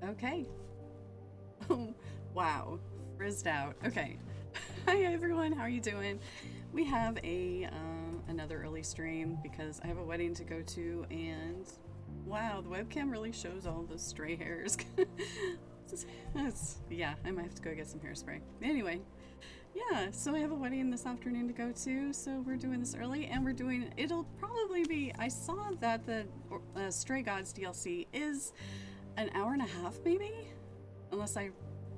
Okay. Oh, wow. Frizzed out. Okay. Hi everyone, how are you doing? We have another early stream because I have a wedding to go to, and wow, the webcam really shows all the stray hairs. Yeah, I might have to go get some hairspray. Anyway, yeah, so I have a wedding this afternoon to go to, so we're doing this early, and it'll probably be, I saw that the Stray Gods DLC is an hour and a half maybe? Unless I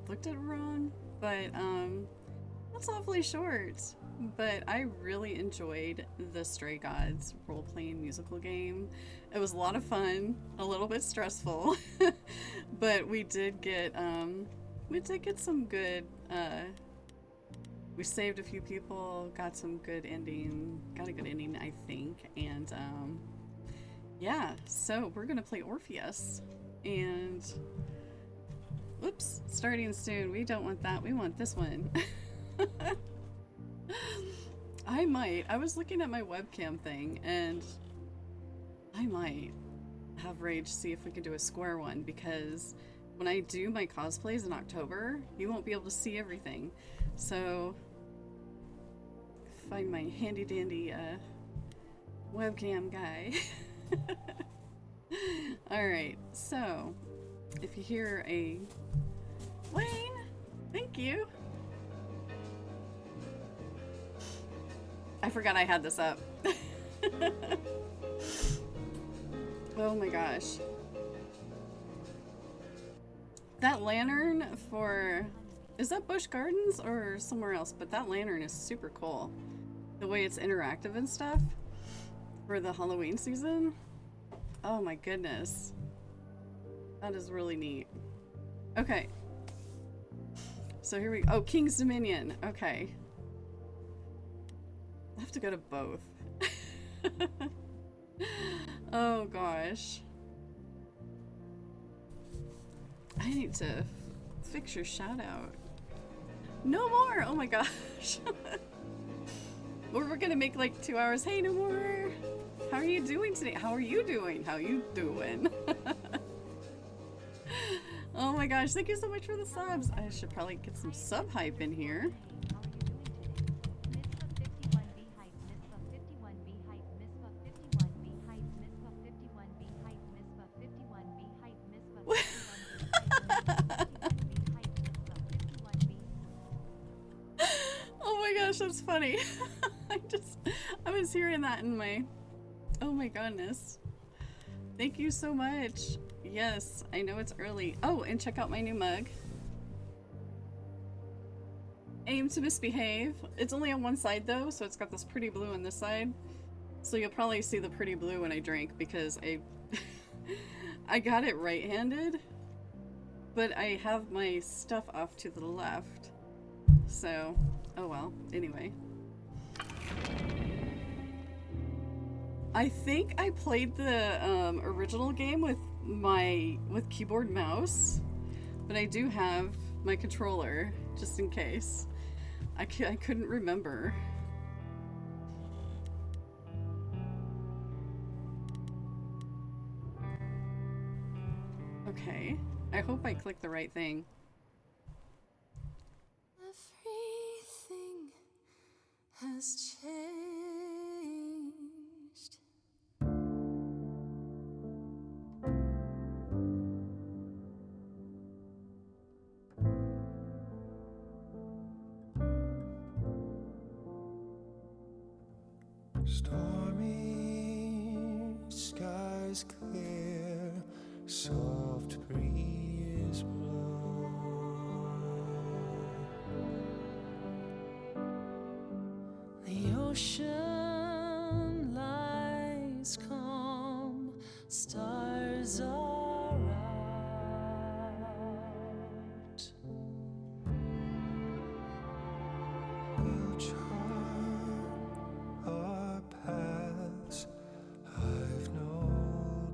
looked at it wrong, but that's awfully short. But I really enjoyed the Stray Gods role-playing musical game. It was a lot of fun, a little bit stressful, but we did get some good. We saved a few people, got a good ending, I think, and yeah. So we're gonna play Orpheus, and whoops, starting soon. We don't want that. We want this one. I was looking at my webcam thing, and I might have Rage see if we can do a square one, because when I do my cosplays in October, you won't be able to see everything. So, find my handy dandy webcam guy. Alright, so, if you hear a Wayne, thank you. I forgot I had this up. Oh my gosh. That lantern is that Busch Gardens or somewhere else? But that lantern is super cool. The way it's interactive and stuff for the Halloween season. Oh my goodness. That is really neat. Okay. So here we go. Oh, King's Dominion. Okay. I have to go to both. Oh gosh. I need to fix your shout out. No more! Oh my gosh. We're gonna make like 2 hours. Hey, no more! How are you doing today? How are you doing? How you doing? Oh my gosh, thank you so much for the subs. I should probably get some sub hype in here. Oh my gosh, that's funny. I was hearing that in my, oh my goodness. Thank you so much. Yes, I know it's early. Oh, and check out my new mug. Aim to misbehave. It's only on one side though, so it's got this pretty blue on this side. So you'll probably see the pretty blue when I drink, because I got it right-handed, but I have my stuff off to the left. So, oh well, anyway. I think I played the original game with keyboard and mouse, but I do have my controller, just in case. I couldn't remember. Okay, I hope I clicked the right thing. Everything has changed. Stormy skies clear, soft breeze blow. The ocean lies calm, stars are out. We'll chart our paths, I've no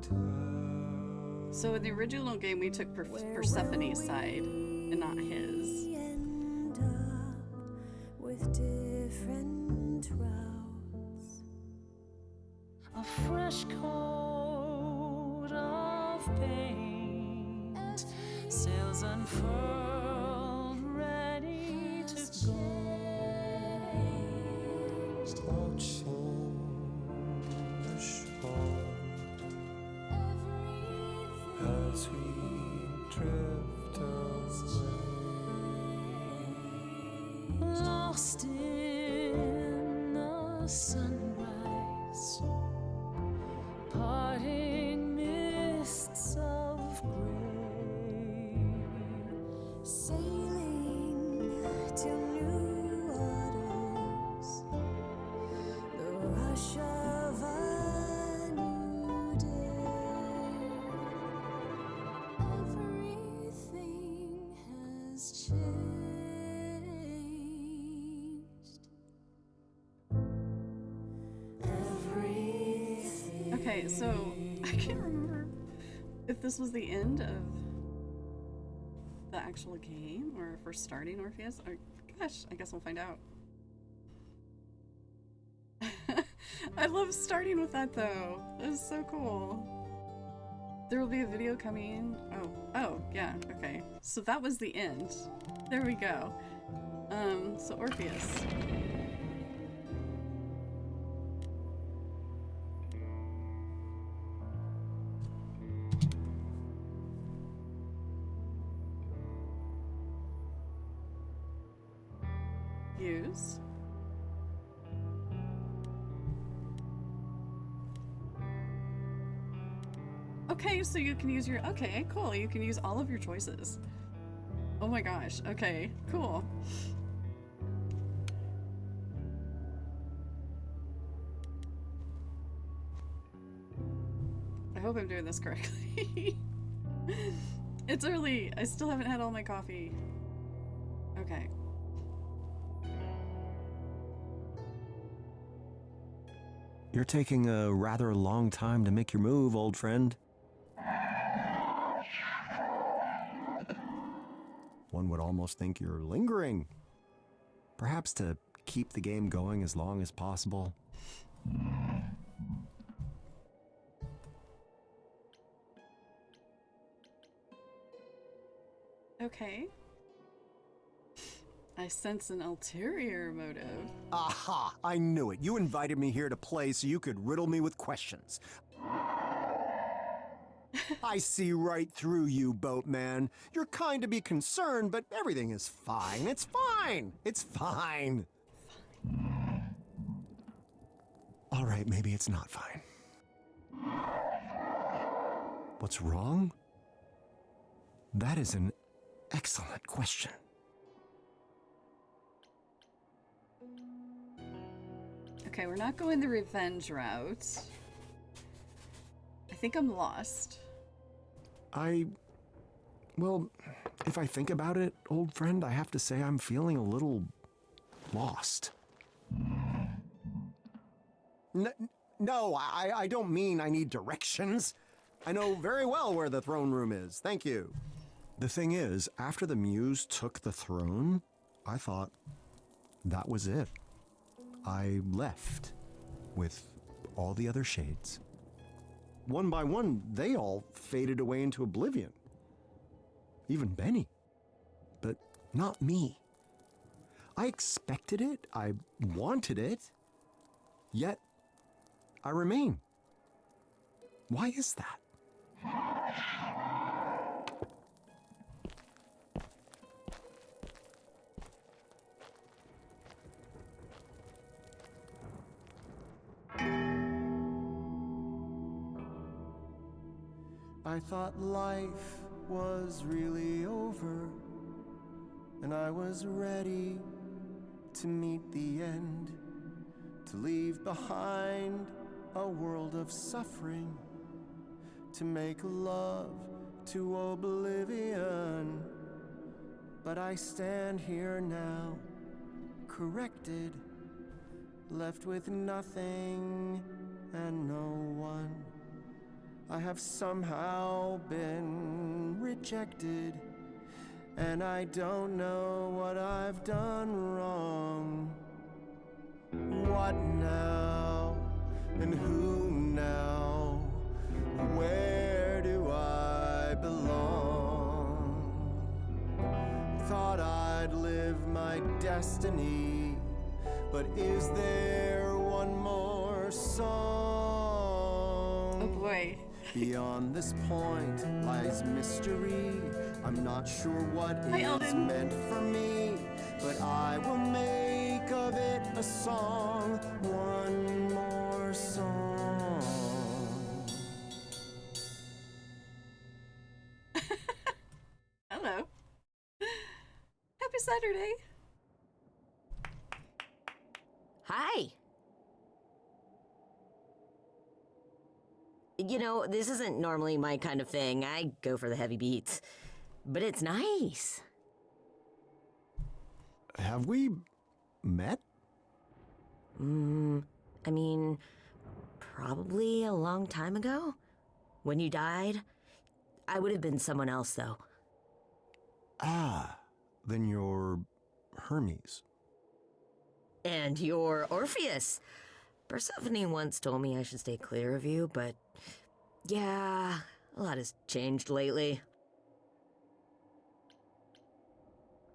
doubt. So in the original game, we took Persephone's side and not his. End up with different routes. A fresh coat of paint sails unfurled, ready to go. Watching the shore as we drift away. Lost in the sunrise, parting mists of gray, sailing to new waters, the rush of a new day. Everything has changed. Okay, so I can't remember if this was the end of the actual game or if we're starting Orpheus. Or, gosh, I guess we'll find out. I love starting with that though. That is so cool. There will be a video coming. Oh, yeah, okay. So that was the end. There we go. So Orpheus. Use. Okay, so you can use your, okay, cool. You can use all of your choices. Oh my gosh, okay, cool. I hope I'm doing this correctly. It's early. I still haven't had all my coffee. Okay. You're taking a rather long time to make your move, old friend. One would almost think you're lingering. Perhaps to keep the game going as long as possible. Okay. I sense an ulterior motive. Aha! I knew it. You invited me here to play so you could riddle me with questions. I see right through you, boatman. You're kind to be concerned, but everything is fine. It's fine. It's fine. All right, maybe it's not fine. What's wrong? That is an excellent question. Okay, we're not going the revenge route. I think I'm lost. Well, if I think about it, old friend, I have to say I'm feeling a little lost. No, I don't mean I need directions. I know very well where the throne room is. Thank you. The thing is, after the muse took the throne, I thought that was it. I left with all the other shades. One by one, they all faded away into oblivion. Even Benny. But not me. I expected it. I wanted it. Yet, I remain. Why is that? I thought life was really over, and I was ready to meet the end, to leave behind a world of suffering, to make love to oblivion. But I stand here now, corrected, left with nothing and no one. I have somehow been rejected, and I don't know what I've done wrong. What now? And who now? Where do I belong? destiny. But is there one more song? Oh boy. Beyond this point lies mystery. I'm not sure what Hi, is Eldon. meant for me, but I will make of it a song. One more song. Hello. Happy Saturday. Hi. You know, this isn't normally my kind of thing. I go for the heavy beats. But it's nice. Have we met? I mean, probably a long time ago. When you died. I would have been someone else, though. Ah, then you're Hermes. And you're Orpheus. Persephone once told me I should stay clear of you, but yeah, a lot has changed lately.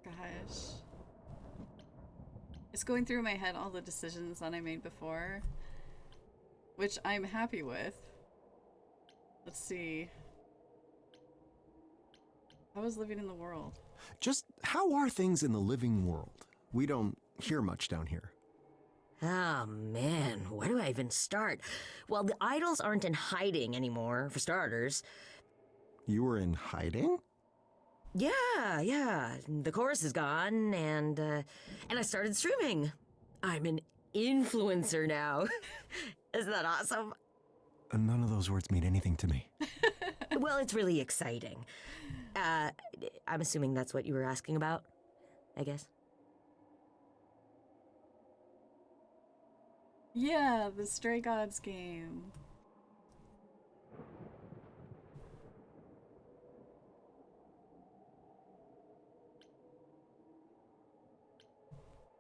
Gosh. It's going through my head all the decisions that I made before, which I'm happy with. Let's see. I was living in the world. Just how are things in the living world? We don't hear much down here. Oh man, where do I even start? Well, the idols aren't in hiding anymore, for starters. You were in hiding? Yeah. The chorus is gone, and I started streaming. I'm an influencer now. Isn't that awesome? None of those words mean anything to me. Well, it's really exciting. I'm assuming that's what you were asking about, I guess. Yeah, the Stray Gods game.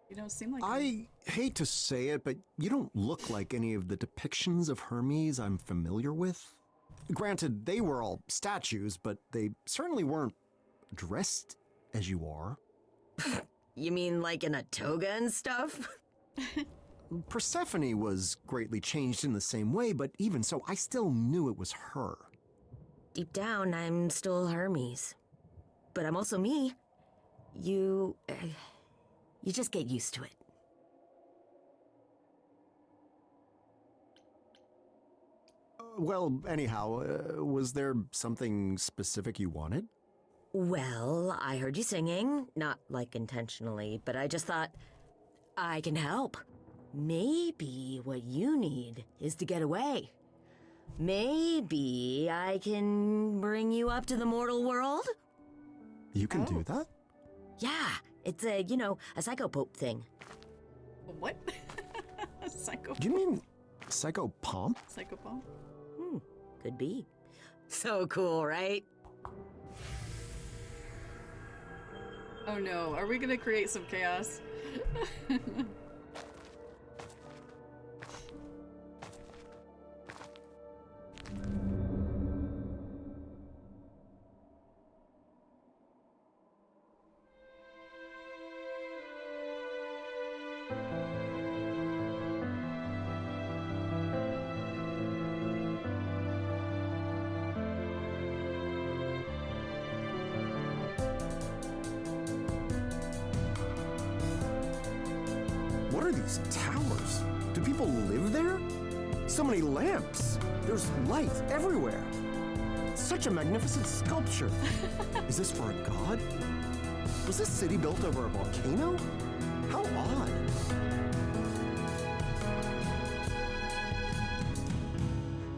You don't seem like I hate to say it, but you don't look like any of the depictions of Hermes I'm familiar with. Granted, they were all statues, but they certainly weren't dressed as you are. You mean like in a toga and stuff? Persephone was greatly changed in the same way, but even so, I still knew it was her. Deep down, I'm still Hermes. But I'm also me. You just get used to it. Well, anyhow, was there something specific you wanted? Well, I heard you singing, not like intentionally, but I just thought, I can help. Maybe what you need is to get away. Maybe I can bring you up to the mortal world? You can do that? Yeah, it's a psychopope thing. what? Psycho. Do you mean psychopomp? Psychopomp? Could be. So cool, right? Oh no, are we gonna create some chaos? What are these towers? Do people live there? So many lamps. There's light everywhere. Such a magnificent sculpture. Is this for a god? Was this city built over a volcano? How odd.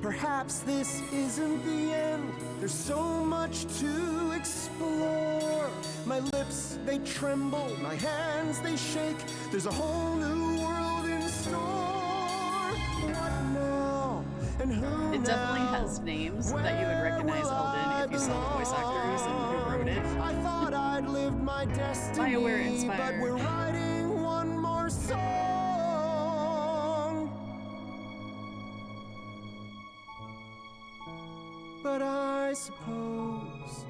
Perhaps this isn't the end. There's so much to explore. My lips, they tremble. My hands, they shake. There's a whole new world in store. What now? And who It definitely now? has names that you would recognize, Eldon, if you saw the voice actors and who wrote it. I thought I'd lived my destiny, BioWare inspired. but we're writing one more song. But I suppose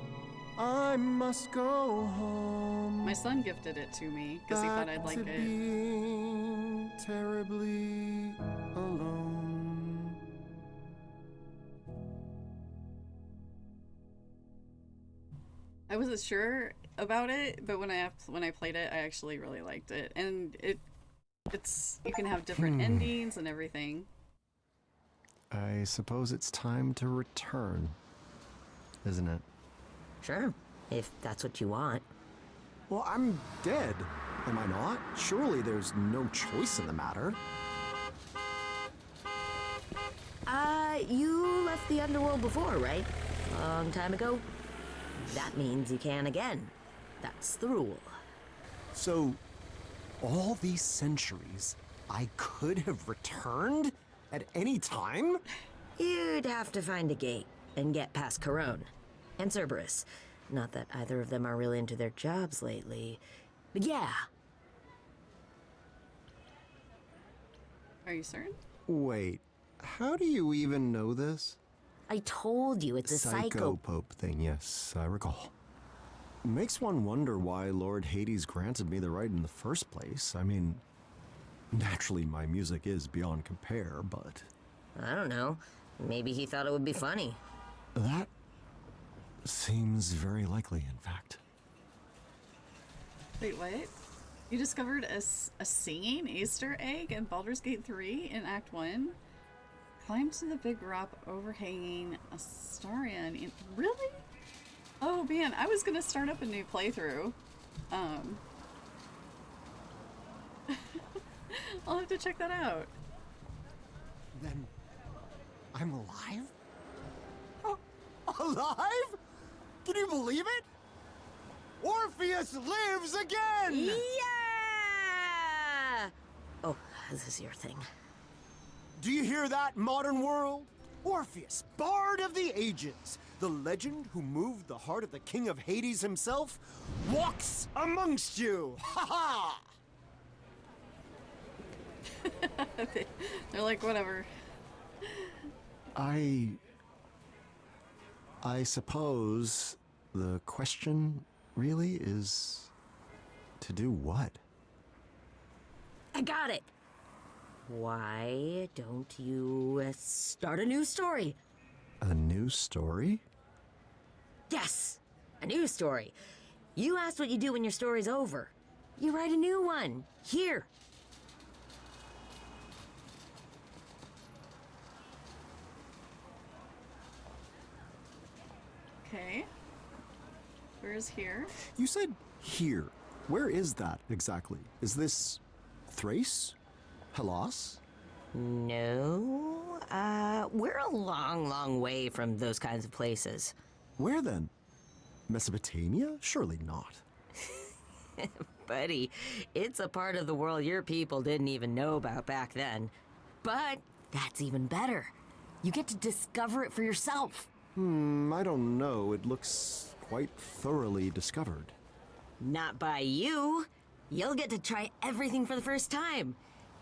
I must go home. My son gifted it to me because he thought I'd like back to it. being terribly alone. I wasn't sure about it, but when I played it, I actually really liked it, and it's you can have different endings and everything. I suppose it's time to return, isn't it? Sure, if that's what you want. Well, I'm dead, am I not? Surely there's no choice in the matter. You left the underworld before, right? Long time ago? That means you can again. That's the rule. So, all these centuries, I could have returned at any time? You'd have to find a gate and get past Corone and Cerberus. Not that either of them are really into their jobs lately. But yeah, Are you certain? Wait, how do you even know this? I told you it's a psycho. Pope thing, yes, I recall. Makes one wonder why Lord Hades granted me the right in the first place. I mean, naturally my music is beyond compare, but I don't know. Maybe he thought it would be funny. that seems very likely, in fact. Wait, what? You discovered a singing Easter egg in Baldur's Gate 3 in Act 1? Climb to the big rock overhanging Astarion. Really? Oh man, I was gonna start up a new playthrough. I'll have to check that out. Then I'm alive? Oh, alive? Can you believe it? Orpheus lives again! Yeah! Oh, this is your thing. Do you hear that, modern world? Orpheus, bard of the ages, the legend who moved the heart of the king of Hades himself, walks amongst you! Ha ha! They're like, whatever. I suppose the question really is to do what? I got it. Why don't you start a new story? A new story? Yes, a new story. You asked what you do when your story's over. You write a new one. Here. Okay. Where's here? You said here. Where is that exactly? Is this Thrace? Hellas? No, we're a long, long way from those kinds of places. Where then? Mesopotamia? Surely not. Buddy, it's a part of the world your people didn't even know about back then. But that's even better. You get to discover it for yourself. I don't know. It looks quite thoroughly discovered. Not by you. You'll get to try everything for the first time.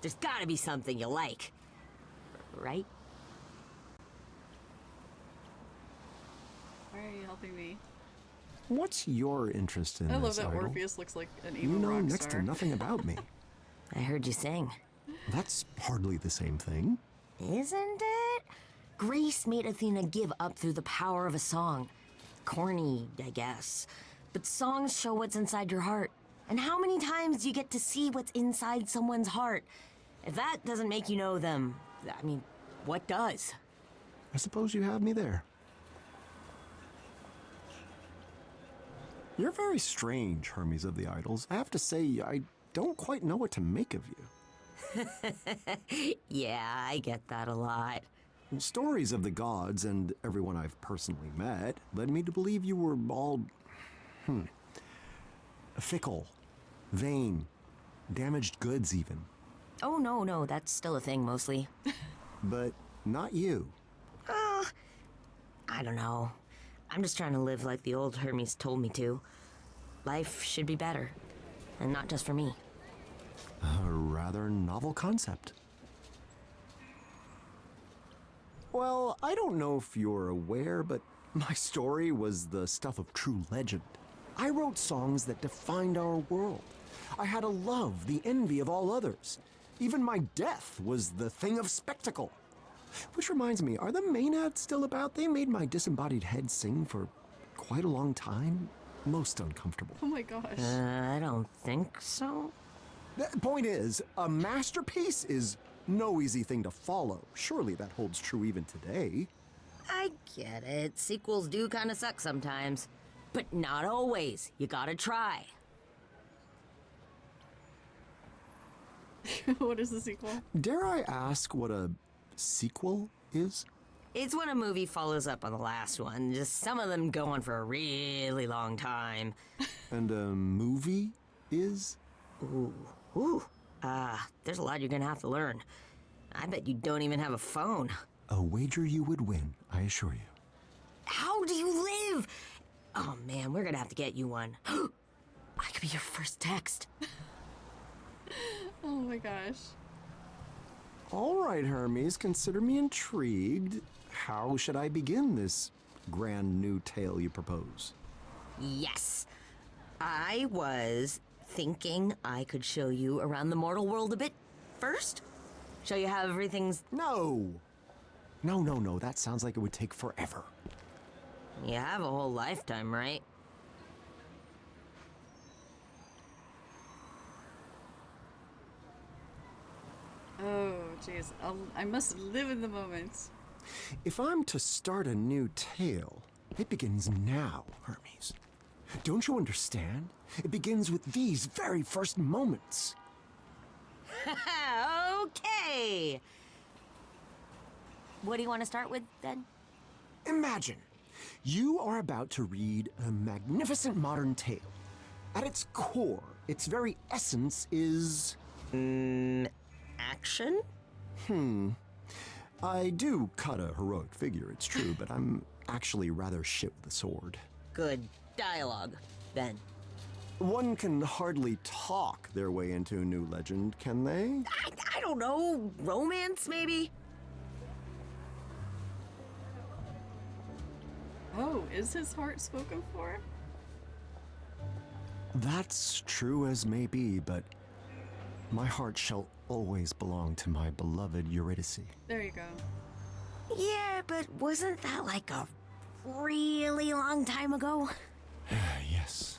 There's gotta be something you like. Right? Why are you helping me? What's your interest in I love this that idol? Orpheus looks like an You evil know rock next star. to nothing about me. I heard you sing. That's hardly the same thing. Isn't it? Grace made Athena give up through the power of a song. Corny, I guess. But songs show what's inside your heart. And how many times do you get to see what's inside someone's heart? If that doesn't make you know them, I mean, what does? I suppose you have me there. You're very strange, Hermes of the Idols. I have to say, I don't quite know what to make of you. Yeah, I get that a lot. Stories of the gods and everyone I've personally met led me to believe you were all, fickle, vain, damaged goods even. Oh, no, that's still a thing mostly. But not you. I don't know. I'm just trying to live like the old Hermes told me to. Life should be better. And not just for me. A rather novel concept. Well, I don't know if you're aware, but My story was the stuff of true legend. I wrote songs that defined our world. I had a love, the envy of all others. Even my death was the thing of spectacle. Which reminds me, are the Maenads still about? They made my disembodied head sing for quite a long time. Most uncomfortable. Oh my gosh. I don't think so. The point is, a masterpiece is no easy thing to follow. Surely that holds true even today. I get it. Sequels do kind of suck sometimes. But not always. You gotta try. What is the sequel? Dare I ask what a sequel is? It's when a movie follows up on the last one. Just some of them go on for a really long time. And a movie is? There's a lot you're gonna have to learn. I bet you don't even have a phone. A wager you would win, I assure you. How do you live? Oh man, we're gonna have to get you one. I could be your first text. Oh my gosh. All right, Hermes, consider me intrigued. How should I begin this grand new tale you propose? Yes. I was thinking I could show you around the mortal world a bit first. Show you how everything's... No! No, that sounds like it would take forever. You have a whole lifetime, right? Oh, jeez. I must live in the moment. If I'm to start a new tale, it begins now, Hermes. Don't you understand? It begins with these very first moments. Okay. What do you want to start with, then? Imagine, you are about to read a magnificent modern tale. At its core, its very essence is... Action? I do cut a heroic figure, it's true, but I'm actually rather shit with a sword. Good dialogue, then. One can hardly talk their way into a new legend, can they? I don't know. Romance, maybe? Oh, is his heart spoken for? That's true as may be, but my heart shall always belong to my beloved Eurydice. There you go. Yeah, but wasn't that like a really long time ago? Yes.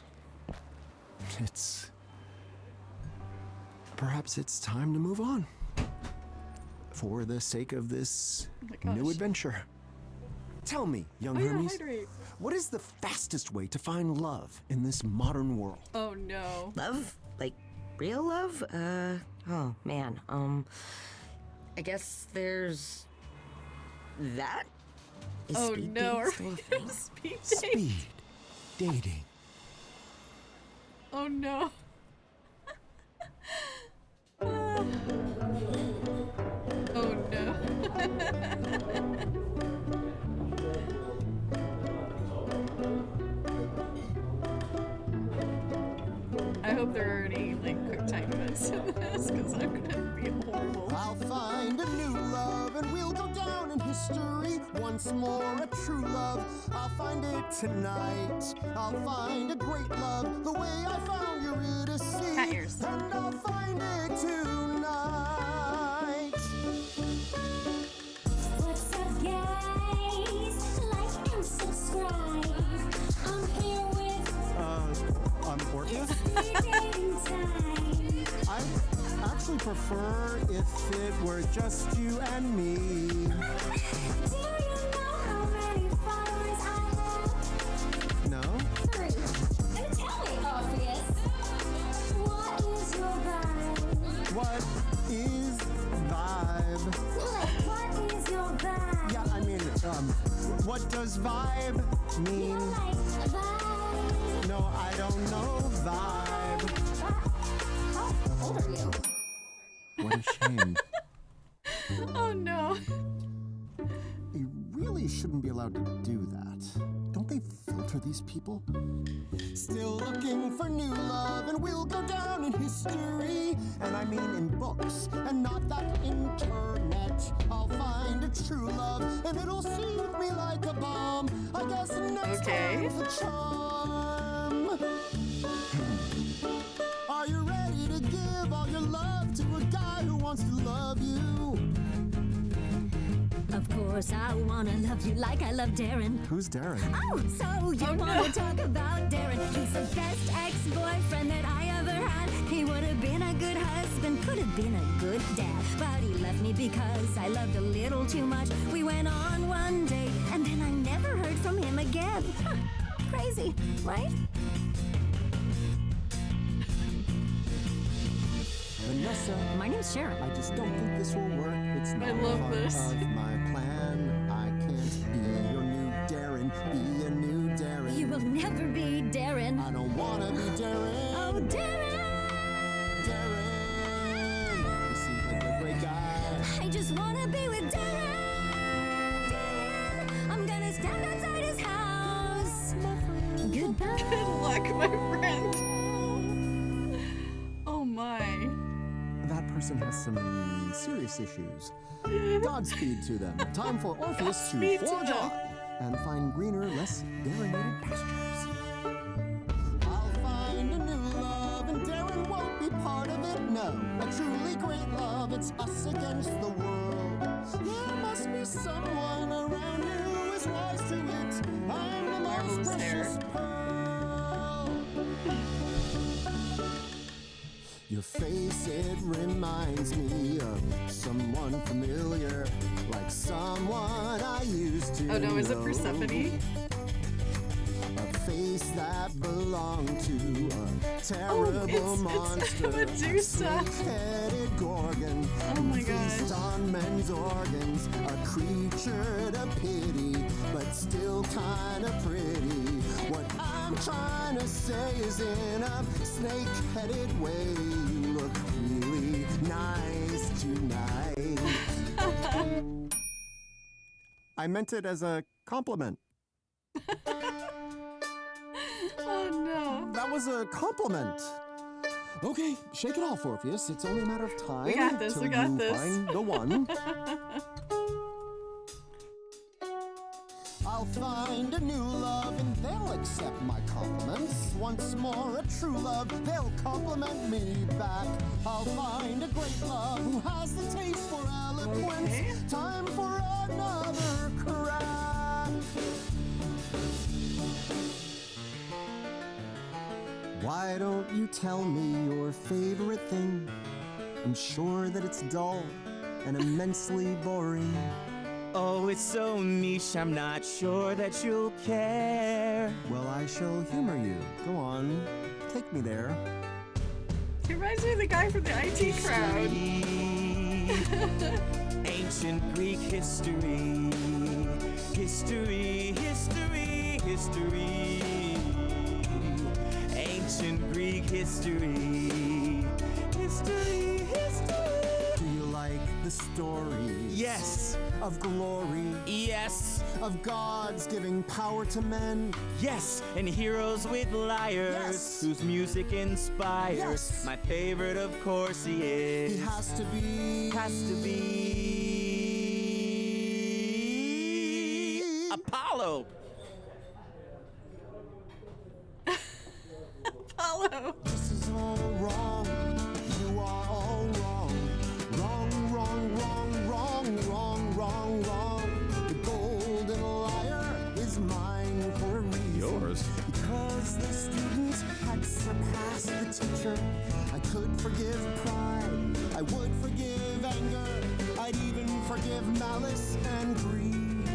Perhaps it's time to move on. For the sake of this Oh my gosh. new adventure. Tell me, young Oh yeah, Hermes, hydrate. what is the fastest way to find love in this modern world? Oh no. Love? Like, real love? Oh man, I guess there's... that? Is Oh speed no. dating still a thing? Speed date. Speed dating. Oh no. Oh no. I hope there are any like quick time events in this because I'm gonna be horrible. I'll find a new love and we'll go down in history. Once more, a true love. I'll find it tonight. I'll find a great love the way I found Eurydice. Cat ears. And I'll find it tonight. What's up, guys? Like and subscribe. I'm here with I'm Orpheus. Speed Dating Time. I actually prefer if it were just you and me. Do you know how many followers I have? No? 3. And tell me, Orpheus, what is your vibe? What is vibe? Like, what is your vibe? Yeah, I mean, what does vibe You mean? like vibe? No, I don't know vibe. How old are you? What a shame. Oh no. You really shouldn't be allowed to do that. Don't Don't they filter these people? Still looking for new love, and we'll go down in history. And I mean in books. And not that internet. I'll find a true love, and it'll soothe me like a balm. I guess next Okay. time's the charm. Are you ready to give all your love to a guy who wants to love you? Of course, I wanna love you like I love Darren. Who's Darren? Oh, so you wanna talk about Darren? He's the best ex-boyfriend that I ever had. He would have been a good husband, could have been a good dad. But he left me because I loved a little too much. We went on one date, and then I never heard from him again. Huh, crazy, right? Vanessa. My name's Sharon. I just don't think this will work. It's not love part this. of my plan. I can't be your new Darren. Be a new Darren. You will never be Darren. I don't wanna be Darren. Oh, Darren! Darren! He seems like a great guy. I just wanna be with Darren. Darren, I'm gonna stand outside his house. Goodbye. Good luck, my friend. Oh my. That person has some serious issues. Godspeed to them. Time for Orpheus to Godspeed to forge them. on and find greener, less darinated pastures. I'll find a new love, and Darren won't be part of it. No, a truly great love, it's us against the world. There must be someone around here who is wise to it. I'm the most Marvelous precious hair. pearl. Your face, it reminds me of someone familiar, like someone I used to Oh no, is it know. Persephone? A face that belonged to a terrible it's monster. Medusa. A snake-headed gorgon. Oh my who feasts gosh. on men's organs. A creature to pity, but still kinda pretty. What I'm trying to say is in a snake-headed way, you look really nice tonight. I meant it as a compliment. Oh no. That was a compliment. Okay, shake it off, Orpheus. It's only a matter of time. We got this, till we got you this. Find the one. I'll find a new love, and they'll accept my compliments. Once more, a true love, they'll compliment me back. I'll find a great love who has the taste for eloquence. Okay. Time for another crack. Why don't you tell me your favorite thing? I'm sure that it's dull and immensely boring. Oh, it's so niche, I'm not sure that you'll care. Well, I shall humor you. Go on, take me there. He reminds me of the guy from the IT crowd. Ancient Greek history. History, history, history. Ancient Greek history. History, history. Do you like the stories? Yes, Of glory, yes, of gods giving power to men. yes, and heroes with lyres Yes. whose music inspires. Yes. My favorite, of course, he is. He has to be. Apollo. Apollo. This is all wrong. You are all wrong. Wrong, wrong, wrong, wrong, wrong, wrong, wrong. The golden lyre is mine for a reason. Yours? Because the student had surpassed the teacher. I could forgive pride. I would forgive anger. I'd even forgive malice and greed.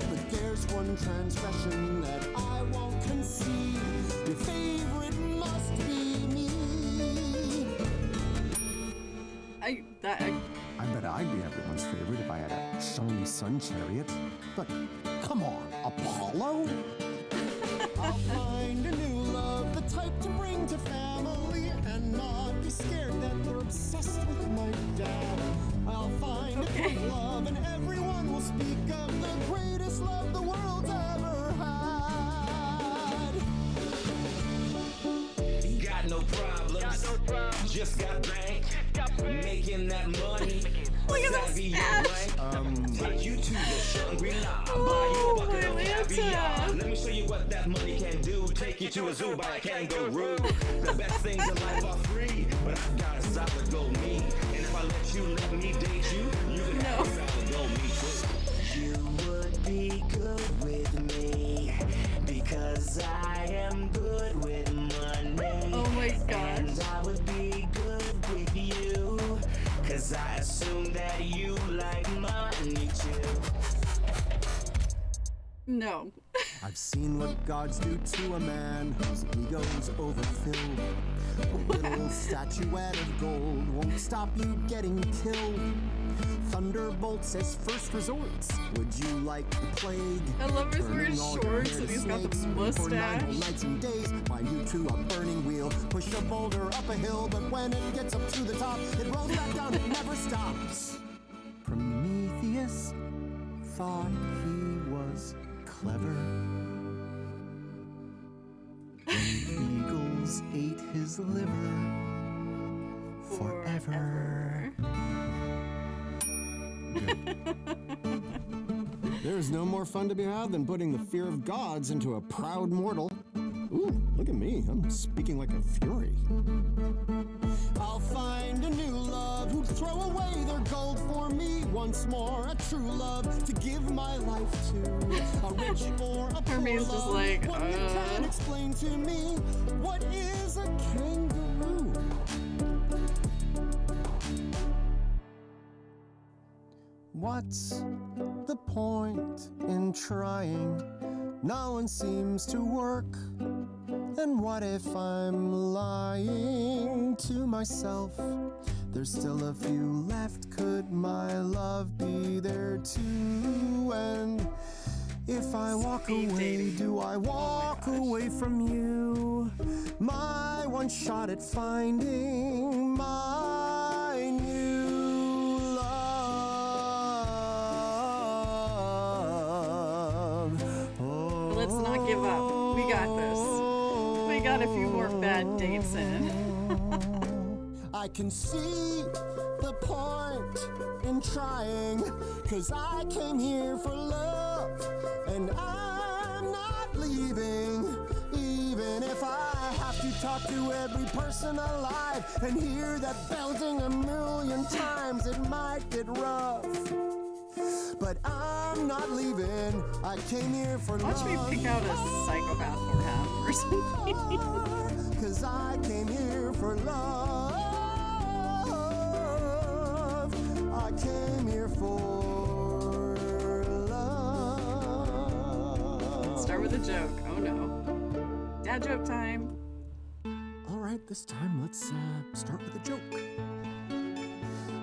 But there's one transgression that I won't concede. Your favorite must be me. I I bet I'd be everyone's favorite if I had a shiny sun chariot. But come on, Apollo? I'll find a new love, the type to bring to family, and not be scared that they're obsessed with my dad. I'll find a good love, and everyone will speak of the greatest love the world's ever had. just got bank, making that money. Look at that Savvy stash. blank. Take you to the Shangri-La. Oh, Buy you a my bucket of caviar. Lanta. Let me show you what that money can do. Take you to a zoo, buy a kangaroo. The best things in life are free, but I've got a solid gold me. And if I let me date you, you can have a solid gold me too. You would be good with me because I am good with money. Oh my gosh. And I would be good with you cause I assume that you like money too. No. I've seen what gods do to a man whose ego's overfilled. A little statuette of gold won't stop you getting killed. Thunderbolts as first resorts. Would you like the plague? I love his weird Burning all your shorts hair and to he's got the snakes. For 9 whole mustache. nights and days, bind you to a burning wheel. Push a boulder up a hill, but when it gets up to the top, it rolls back down and never stops. Prometheus thought he was clever. When eagles ate his liver forever. There's no more fun to be had than putting the fear of gods into a proud mortal. Ooh, look at me. I'm speaking like a fury. I'll find a new love who'd throw away their gold for me once more. A true love to give my life to. A rich or a poor Hermes just love. like, One that can explain to me what is a kangaroo. What's the point in trying? No one seems to work. And what if I'm lying to myself? There's still a few left. Could my love be there too? And if I walk Speed away, dating. do I walk away from you? My one shot at finding my new love. Oh, Let's not give up. We got this. We got a few more bad dates in. I can see the point in trying, 'cause I came here for love, and I'm not leaving, even if I have to talk to every person alive and hear that belting a million times. It might get rough, but I'm not leaving. I came here for Watch love. me pick out a psychopath for him or something. 'Cause I came here for love. I came here for love. Start with a joke. Oh no. Dad joke time. All right, this time let's start with a joke.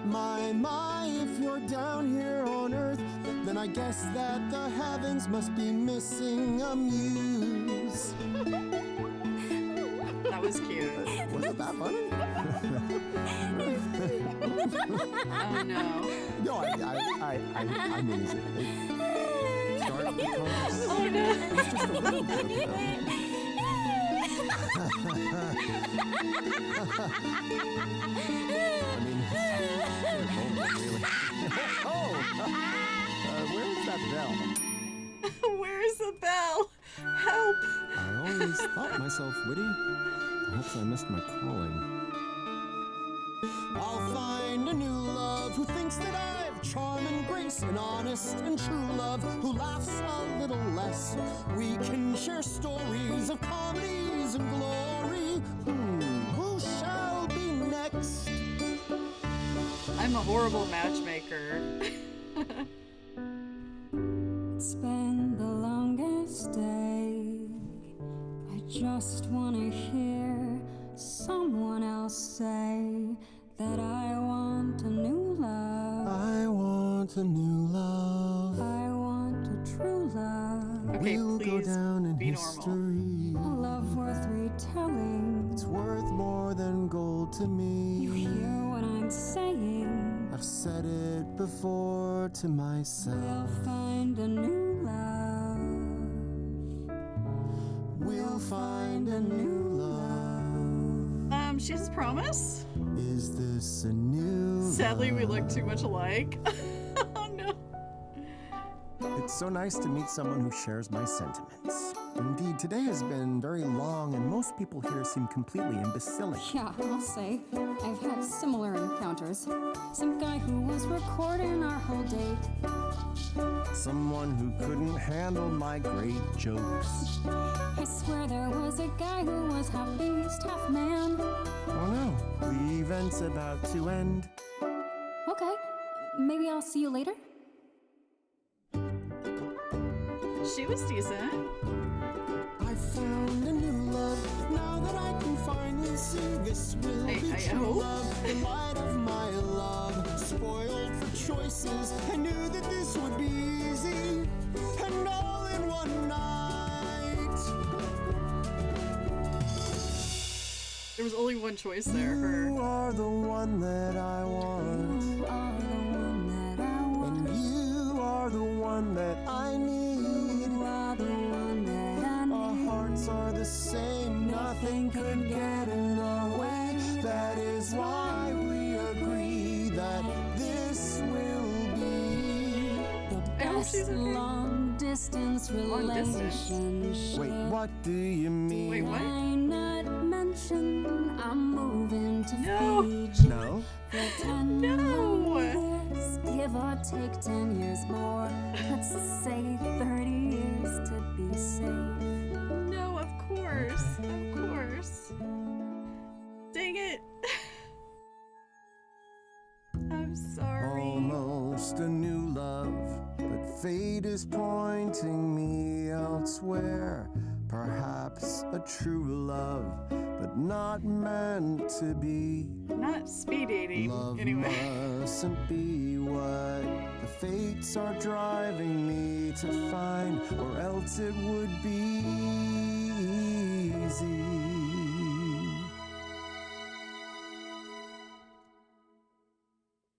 My, if you're down here on Earth, then I guess that the heavens must be missing a muse. That was cute. Was it that funny? Oh no. No, I mean, is it? Start with chorus. Oh no. It's just a little joke, though. I mean, it's really. Oh! Where's that bell? Where's the bell? Help! I always thought myself witty. Perhaps I missed my calling. I'll find a new love who thinks that I've charm and grace, an honest and true love who laughs a little less. We can share stories of comedies and glory. Who shall be next? I'm a horrible matchmaker. It's been the longest day. I just want to hear someone else say that I want a new love. I want a new love. I want a true love. Okay, We'll go please down in be normal. history. A love worth retelling. It's worth more than gold to me. You hear what I'm saying? I've said it before to myself. We'll find a new love. We'll find a new love. She has promise. Is this a new Sadly, we love? look too much alike. Oh no. It's so nice to meet someone who shares my sentiments. Indeed, today has been very long, and most people here seem completely imbecilic. Yeah, I'll say. I've had similar encounters. Some guy who was recording our whole date. Someone who couldn't handle my great jokes. I swear there was a guy who was half beast, half man. Oh no, the event's about to end. Okay, maybe I'll see you later? She was decent. I found a new love. Now that I can finally see this will be I true hope. love. The light of my love. Spoiled for choices. I knew that this would be easy. And all in one night. There was only one choice there. Her. You are the one that I want, You are the one that I want. and you are the one that I need. You are the one that I Our need. hearts are the same, nothing could get in our way. That is why we agree that this will be. The I hope best she's okay. long distance Long distance? relationship. Wait, what do you mean? Wait, what? Why not mention I'm moving to No. Fiji No? for 10 No. years, give or take 10 years more. Let's say 30 years to be safe. No, of course. Of course. Dang it. I'm sorry. Almost a new love, but fate is pointing me elsewhere. Perhaps a true love, but not meant to be. Not speed dating. Love Anyway. mustn't be what the fates are driving me to find, or else it would be easy.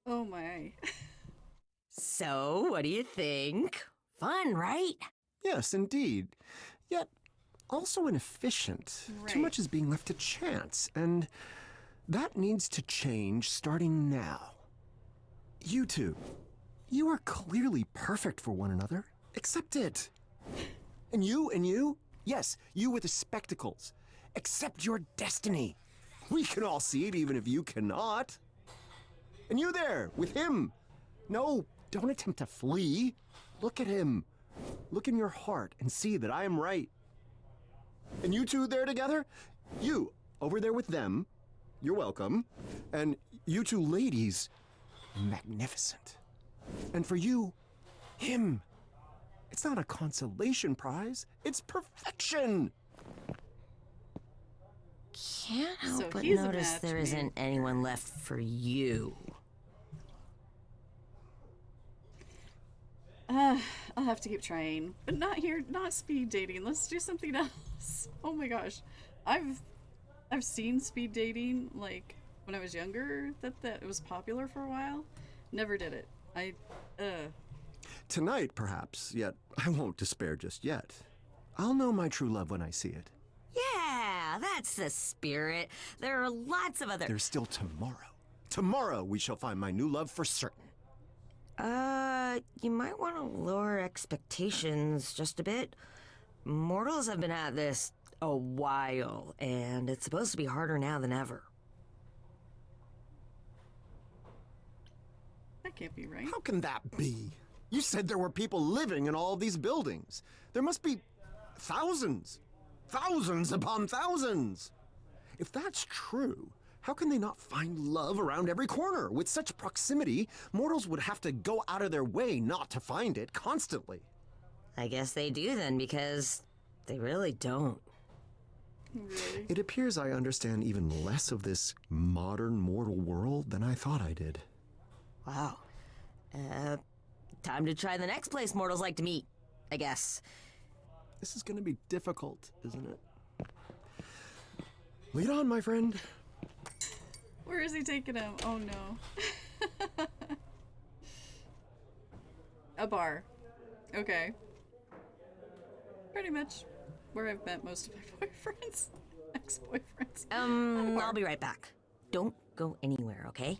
Oh my. So, what do you think? Fun, right? Yes, indeed. Yet also inefficient. Too Right. much is being left to chance, and that needs to change starting now. You two, you are clearly perfect for one another. Accept it. And you, yes, you with the spectacles. Accept your destiny. We can all see it, even if you cannot. And you there, with him. No, don't attempt to flee. Look at him. Look in your heart and see that I am right. And you two there together? You, over there with them. You're welcome. And you two ladies, magnificent. And for you, him. It's not a consolation prize. It's perfection. Can't help So but he's a notice match there made. isn't anyone left for you. I'll have to keep trying. But not here, not speed dating. Let's do something else. Oh my gosh. I've seen speed dating like when I was younger that it was popular for a while. Never did it. Tonight, perhaps, yet I won't despair just yet. I'll know my true love when I see it. Yeah, that's the spirit. There are lots of other. There's still tomorrow. Tomorrow we shall find my new love for certain. You might want to lower expectations just a bit. Mortals have been at this a while, and it's supposed to be harder now than ever. That can't be right. How can that be? You said there were people living in all these buildings. There must be thousands. Thousands upon thousands. If that's true, how can they not find love around every corner? With such proximity, mortals would have to go out of their way not to find it constantly. I guess they do then, because they really don't. Really? It appears I understand even less of this modern mortal world than I thought I did. Wow. Time to try the next place mortals like to meet, I guess. This is going to be difficult, isn't it? Lead on, my friend. Where is he taking him? Oh no. A bar. Okay. Pretty much where I've met most of my boyfriends. ex-boyfriends. I'll be right back. Don't go anywhere, okay?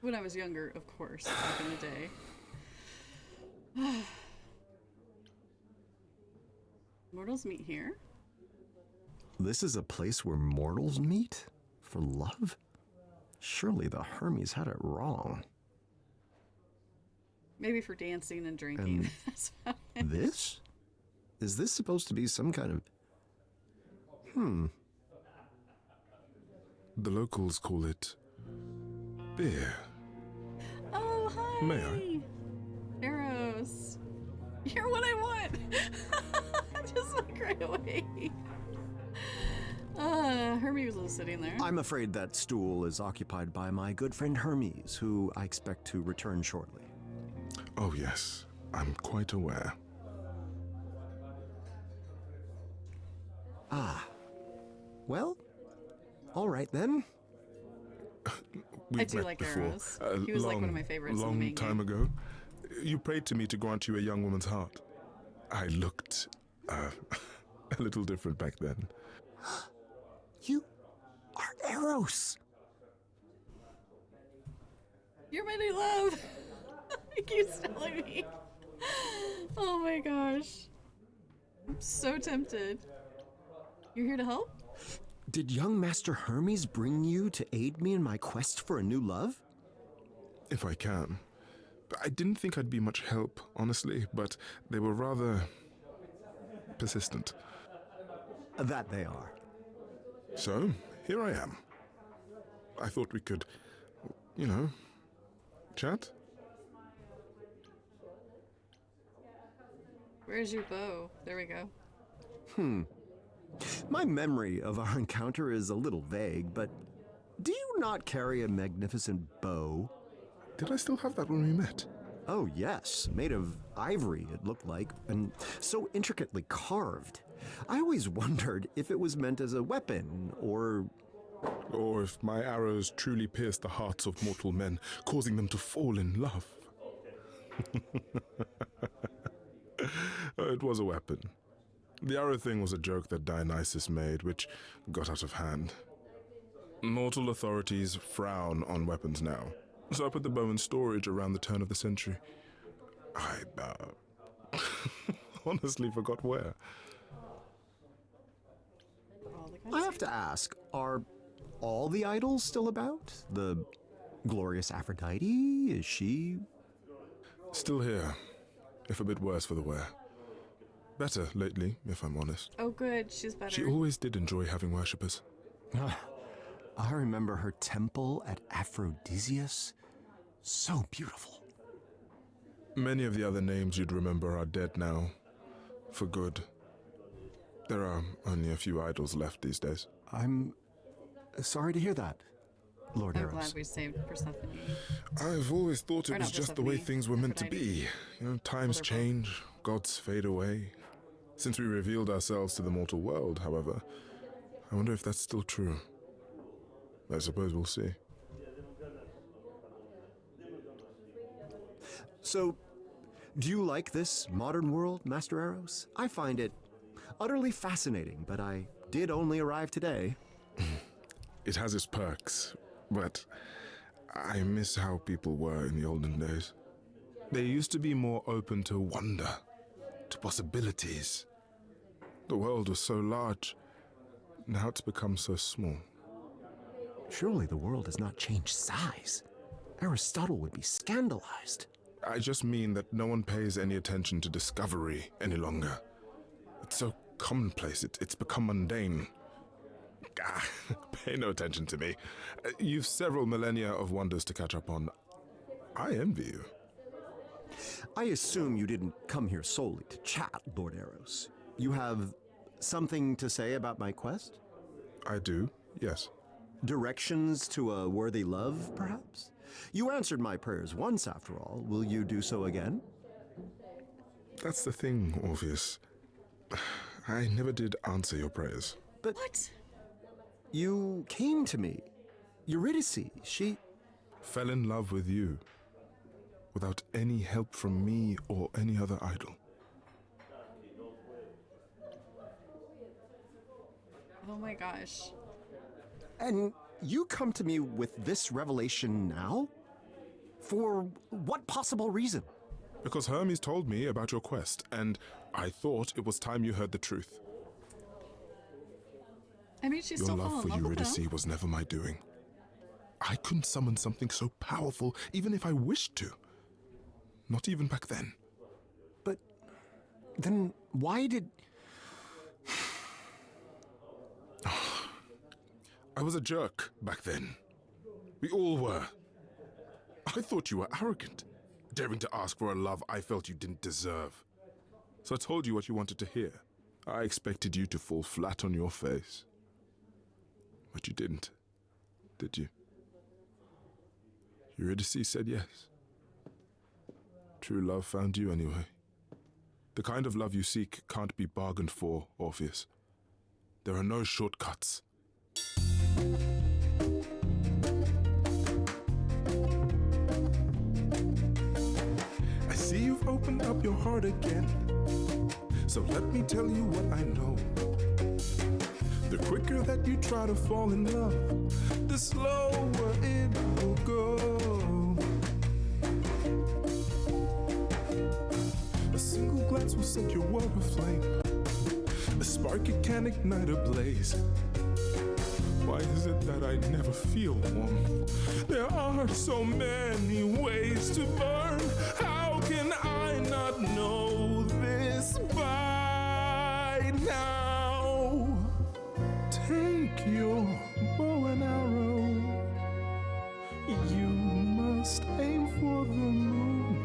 When I was younger, of course, back in the day. Mortals meet here? This is a place where mortals meet? For love? Surely the Hermes had it wrong. Maybe for dancing and drinking. That's about it. This? Is this supposed to be some kind of... The locals call it beer. Oh, hi! May I? Eros. You're what I want! Just like right away. Hermes was sitting there. I'm afraid that stool is occupied by my good friend Hermes, who I expect to return shortly. Oh, yes. I'm quite aware. Well, all right then. We've do met like before. Eros. He was like one of my favorites in the Long main time game. ago. You prayed to me to grant you a young woman's heart. I looked a little different back then. You are Eros. You're my new love! He keeps telling me. Oh my gosh. I'm so tempted. You're here to help? Did young Master Hermes bring you to aid me in my quest for a new love? If I can. I didn't think I'd be much help, honestly, but they were rather persistent. That they are. So, here I am. I thought we could, chat? Where's your bow? There we go. My memory of our encounter is a little vague, but do you not carry a magnificent bow? Did I still have that when we met? Oh, yes, made of ivory, it looked like, and so intricately carved. I always wondered if it was meant as a weapon, or if my arrows truly pierced the hearts of mortal men, causing them to fall in love. It was a weapon. The arrow thing was a joke that Dionysus made, which got out of hand. Mortal authorities frown on weapons now, so I put the bow in storage around the turn of the century. I honestly forgot where. I have to ask, are all the idols still about? The glorious Aphrodite, is she? Still here, if a bit worse for the wear. Better lately, if I'm honest. Oh good, she's better. She always did enjoy having worshippers. I remember her temple at Aphrodisias. So beautiful. Many of the other names you'd remember are dead now. For good. There are only a few idols left these days. I'm sorry to hear that, Lord I'm Eros. glad we saved Persephone. I've always thought Or it not was just the way Persephone, things were meant to Aphrodite. be. Times Other change, gods fade away. Since we revealed ourselves to the mortal world, however, I wonder if that's still true. I suppose we'll see. So, do you like this modern world, Master Eros? I find it utterly fascinating, but I did only arrive today. It has its perks, but I miss how people were in the olden days. They used to be more open to wonder, to possibilities. The world was so large, now it's become so small. Surely the world has not changed size. Aristotle would be scandalized. I just mean that no one pays any attention to discovery any longer. It's so commonplace, it's become mundane. Pay no attention to me. You've several millennia of wonders to catch up on. I envy you. I assume you didn't come here solely to chat, Lord Eros. You have something to say about my quest? I do, yes. Directions to a worthy love, perhaps? You answered my prayers once, after all. Will you do so again? That's the thing, Orpheus. I never did answer your prayers. But What? you came to me. Eurydice, she... Fell in love with you. without any help from me or any other idol. Oh my gosh. And you come to me with this revelation now? For what possible reason? Because Hermes told me about your quest, and I thought it was time you heard the truth. I mean, she's Your still love falling for in love with him. Eurydice was never my doing. I couldn't summon something so powerful, even if I wished to. Not even back then. But then why did... I was a jerk back then. We all were. I thought you were arrogant, daring to ask for a love I felt you didn't deserve. So I told you what you wanted to hear. I expected you to fall flat on your face. But you didn't, did you? Eurydice said yes. True love found you anyway. The kind of love you seek can't be bargained for, Orpheus. There are no shortcuts. I see you've opened up your heart again. So let me tell you what I know. The quicker that you try to fall in love, the slower it will go. A single glance will set your world aflame. A spark it can ignite a blaze. Why is it that I never feel warm? There are so many ways to burn. How can I not know this by now? Take your bow and arrow. You must aim for the moon.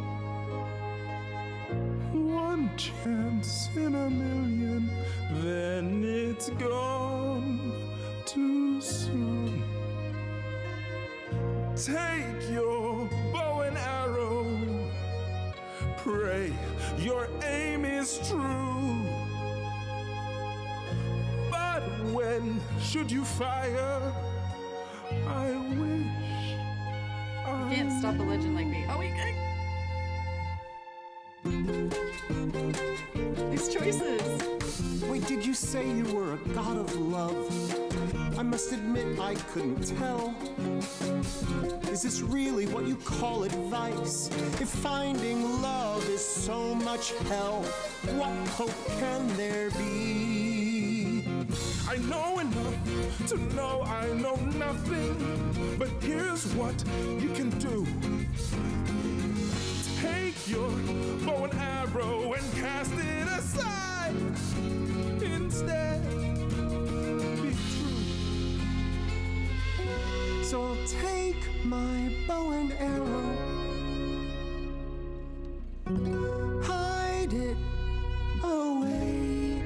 One chance in a million, then it's gone too soon. Take your bow and arrow. Pray your aim is true. But when should you fire? I wish I You can't stop a legend like me. Oh, these choices. Wait, did you say you were a god of love? I must admit I couldn't tell. Is this really what you call advice? If finding love is so much hell, what hope can there be? I know enough to know I know nothing. But here's what you can do. Take your bow and arrow and cast it aside. Instead, be true. So I'll take my bow and arrow, hide it away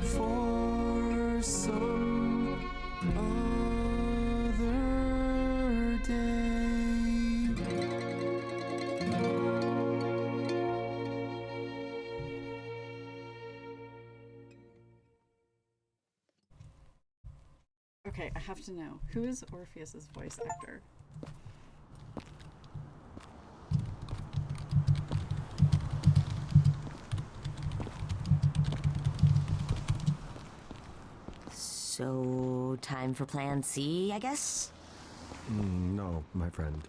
for some other day. Okay, I have to know. Who is Orpheus's voice actor? So, time for plan C, I guess? No, my friend.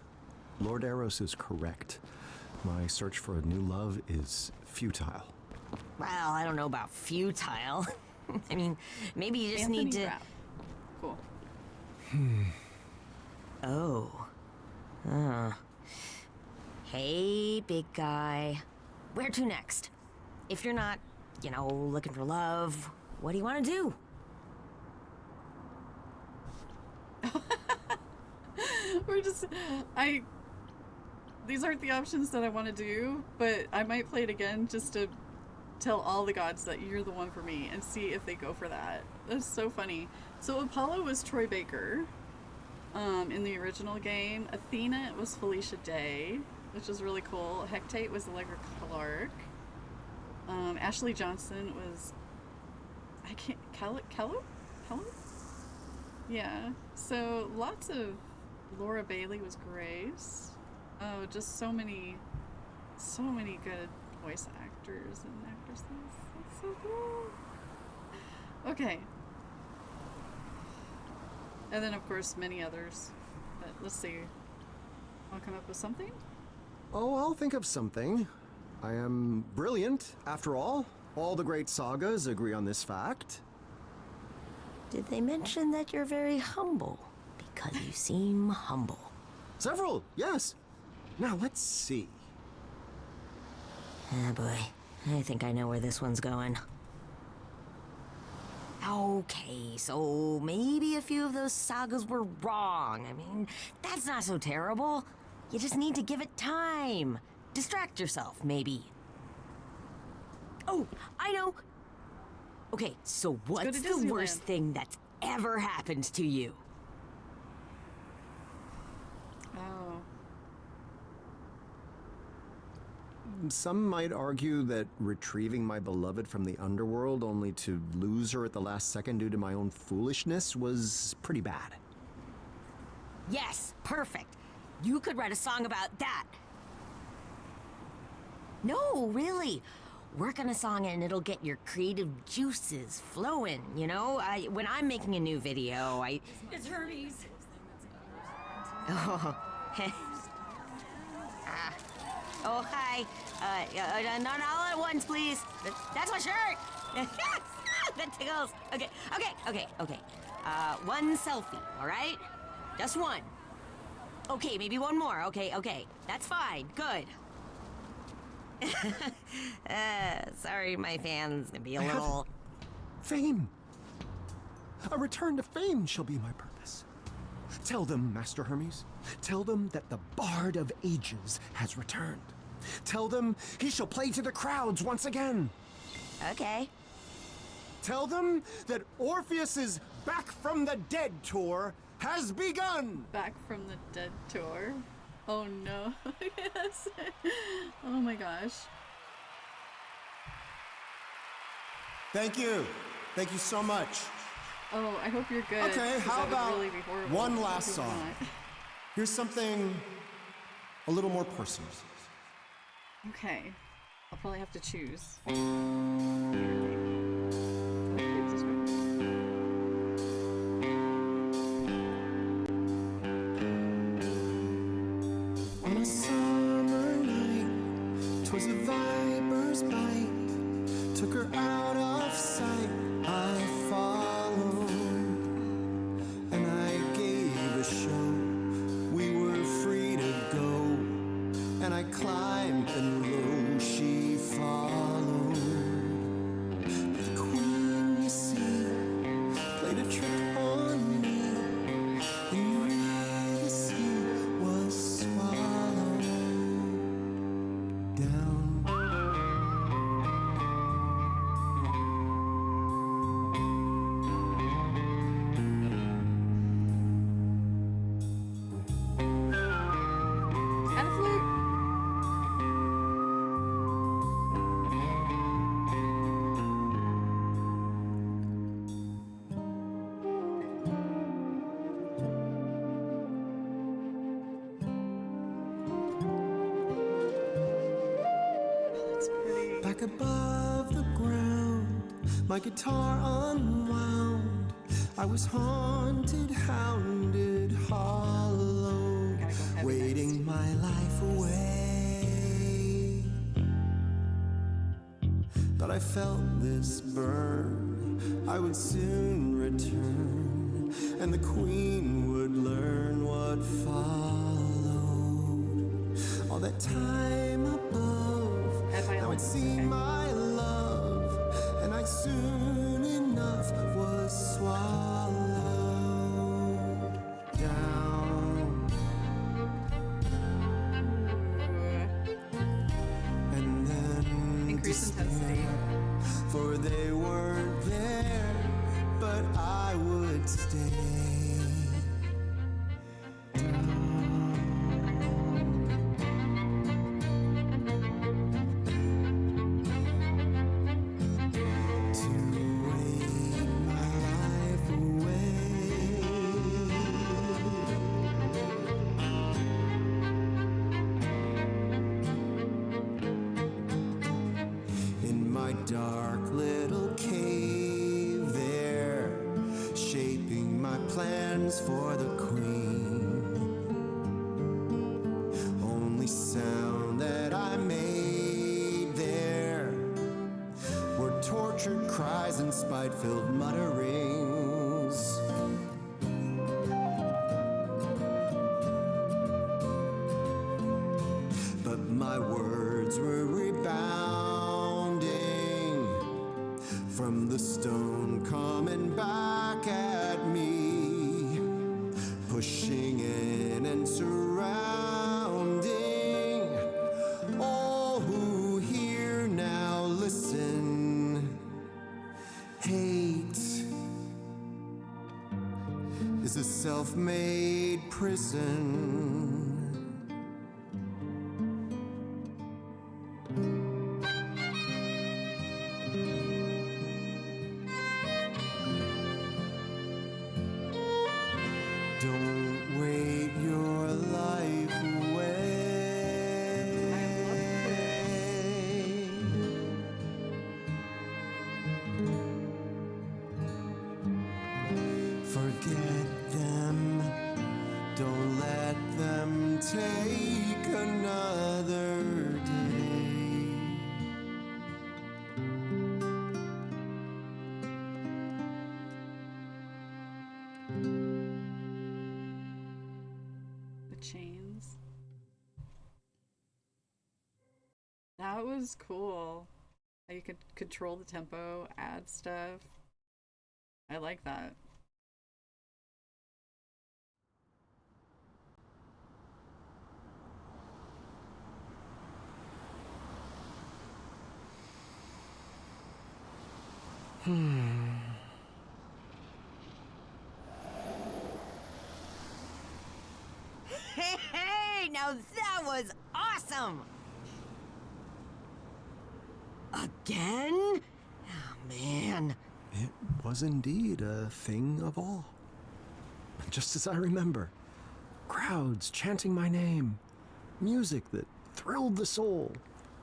Lord Eros is correct. My search for a new love is futile. Well, I don't know about futile. I mean, maybe you just Anthony need to... Rapp. Cool. Oh. Hey, big guy. Where to next? If you're not, looking for love, what do you want to do? These aren't the options that I want to do, but I might play it again just to tell all the gods that you're the one for me and see if they go for that. That's so funny. So Apollo was Troy Baker in the original game. Athena was Felicia Day, which was really cool. Hecate was Allegra Clark. Ashley Johnson was... Kello? Yeah. So lots of... Laura Bailey was Grace. Oh, just so many good voice actors and actresses. That's so cool. Okay. And then, of course, many others. But let's see. I'll come up with something. Oh, I'll think of something. I am brilliant, after all. All the great sagas agree on this fact. Did they mention that you're very humble? Because you seem humble. Several, yes. Now, let's see. Ah, boy. I think I know where this one's going. Okay, so maybe a few of those sagas were wrong. I mean, that's not so terrible. You just need to give it time. Distract yourself, maybe. Oh, I know. Okay, so what's the worst thing that's ever happened to you? Oh. Some might argue that retrieving my beloved from the underworld only to lose her at the last second due to my own foolishness was pretty bad. Yes, perfect. You could write a song about that. No, really. Work on a song and it'll get your creative juices flowing, you know? When I'm making a new video, It's Hermes. Oh, oh, hi. Not all at once, please. That's my shirt. That tickles. Okay. One selfie, all right? Just one. Okay, maybe one more. Okay. That's fine. Good. Sorry, my fans can be a little... Fame. A return to fame shall be my purpose. Tell them, Master Hermes. Tell them that the Bard of Ages has returned. Tell them he shall play to the crowds once again. Okay. Tell them that Orpheus's Back from the Dead tour has begun. Back from the Dead tour. Oh no. Yes. Oh my gosh. Thank you. Thank you so much. Oh, I hope you're good. Okay, 'cause how that would about really be horrible one if last you're song? not. Here's something a little more personal. Okay. I'll probably have to choose. On a summer night, 'twas a viper's bite, took her out of sight. I followed, and I gave a show. We were free to go, and I climbed, and lo, she followed. The queen, you see, played a trick on me, and really the scene was swallowed down. Add a flute. That's pretty. Back above the ground, my guitar unwound. I was haunted, hounded, hollow, Gotta go heavy waiting my life away. But I felt this burn, I would soon return, and the queen would learn what followed. All that time above, Add now I'd violins, see okay. my love, and I soon enough was swallowed down. And then Increase intensity. despair, for they weren't there, but I would stay. To wait my life away. dark little cave there, shaping my plans for the queen. Only sound that I made there were tortured cries and spite-filled mutterings. But my words were rebounding from the stone coming back at me, pushing in and surrounding all who hear now listen. Hate is a self-made prison. Don't wait your life away. Forget them. Don't let them take another day. The chains. That was cool. How you could control the tempo, add stuff. I like that. Hey, now that was awesome! Again? Oh, man. It was indeed a thing of awe. Just as I remember. Crowds chanting my name. Music that thrilled the soul.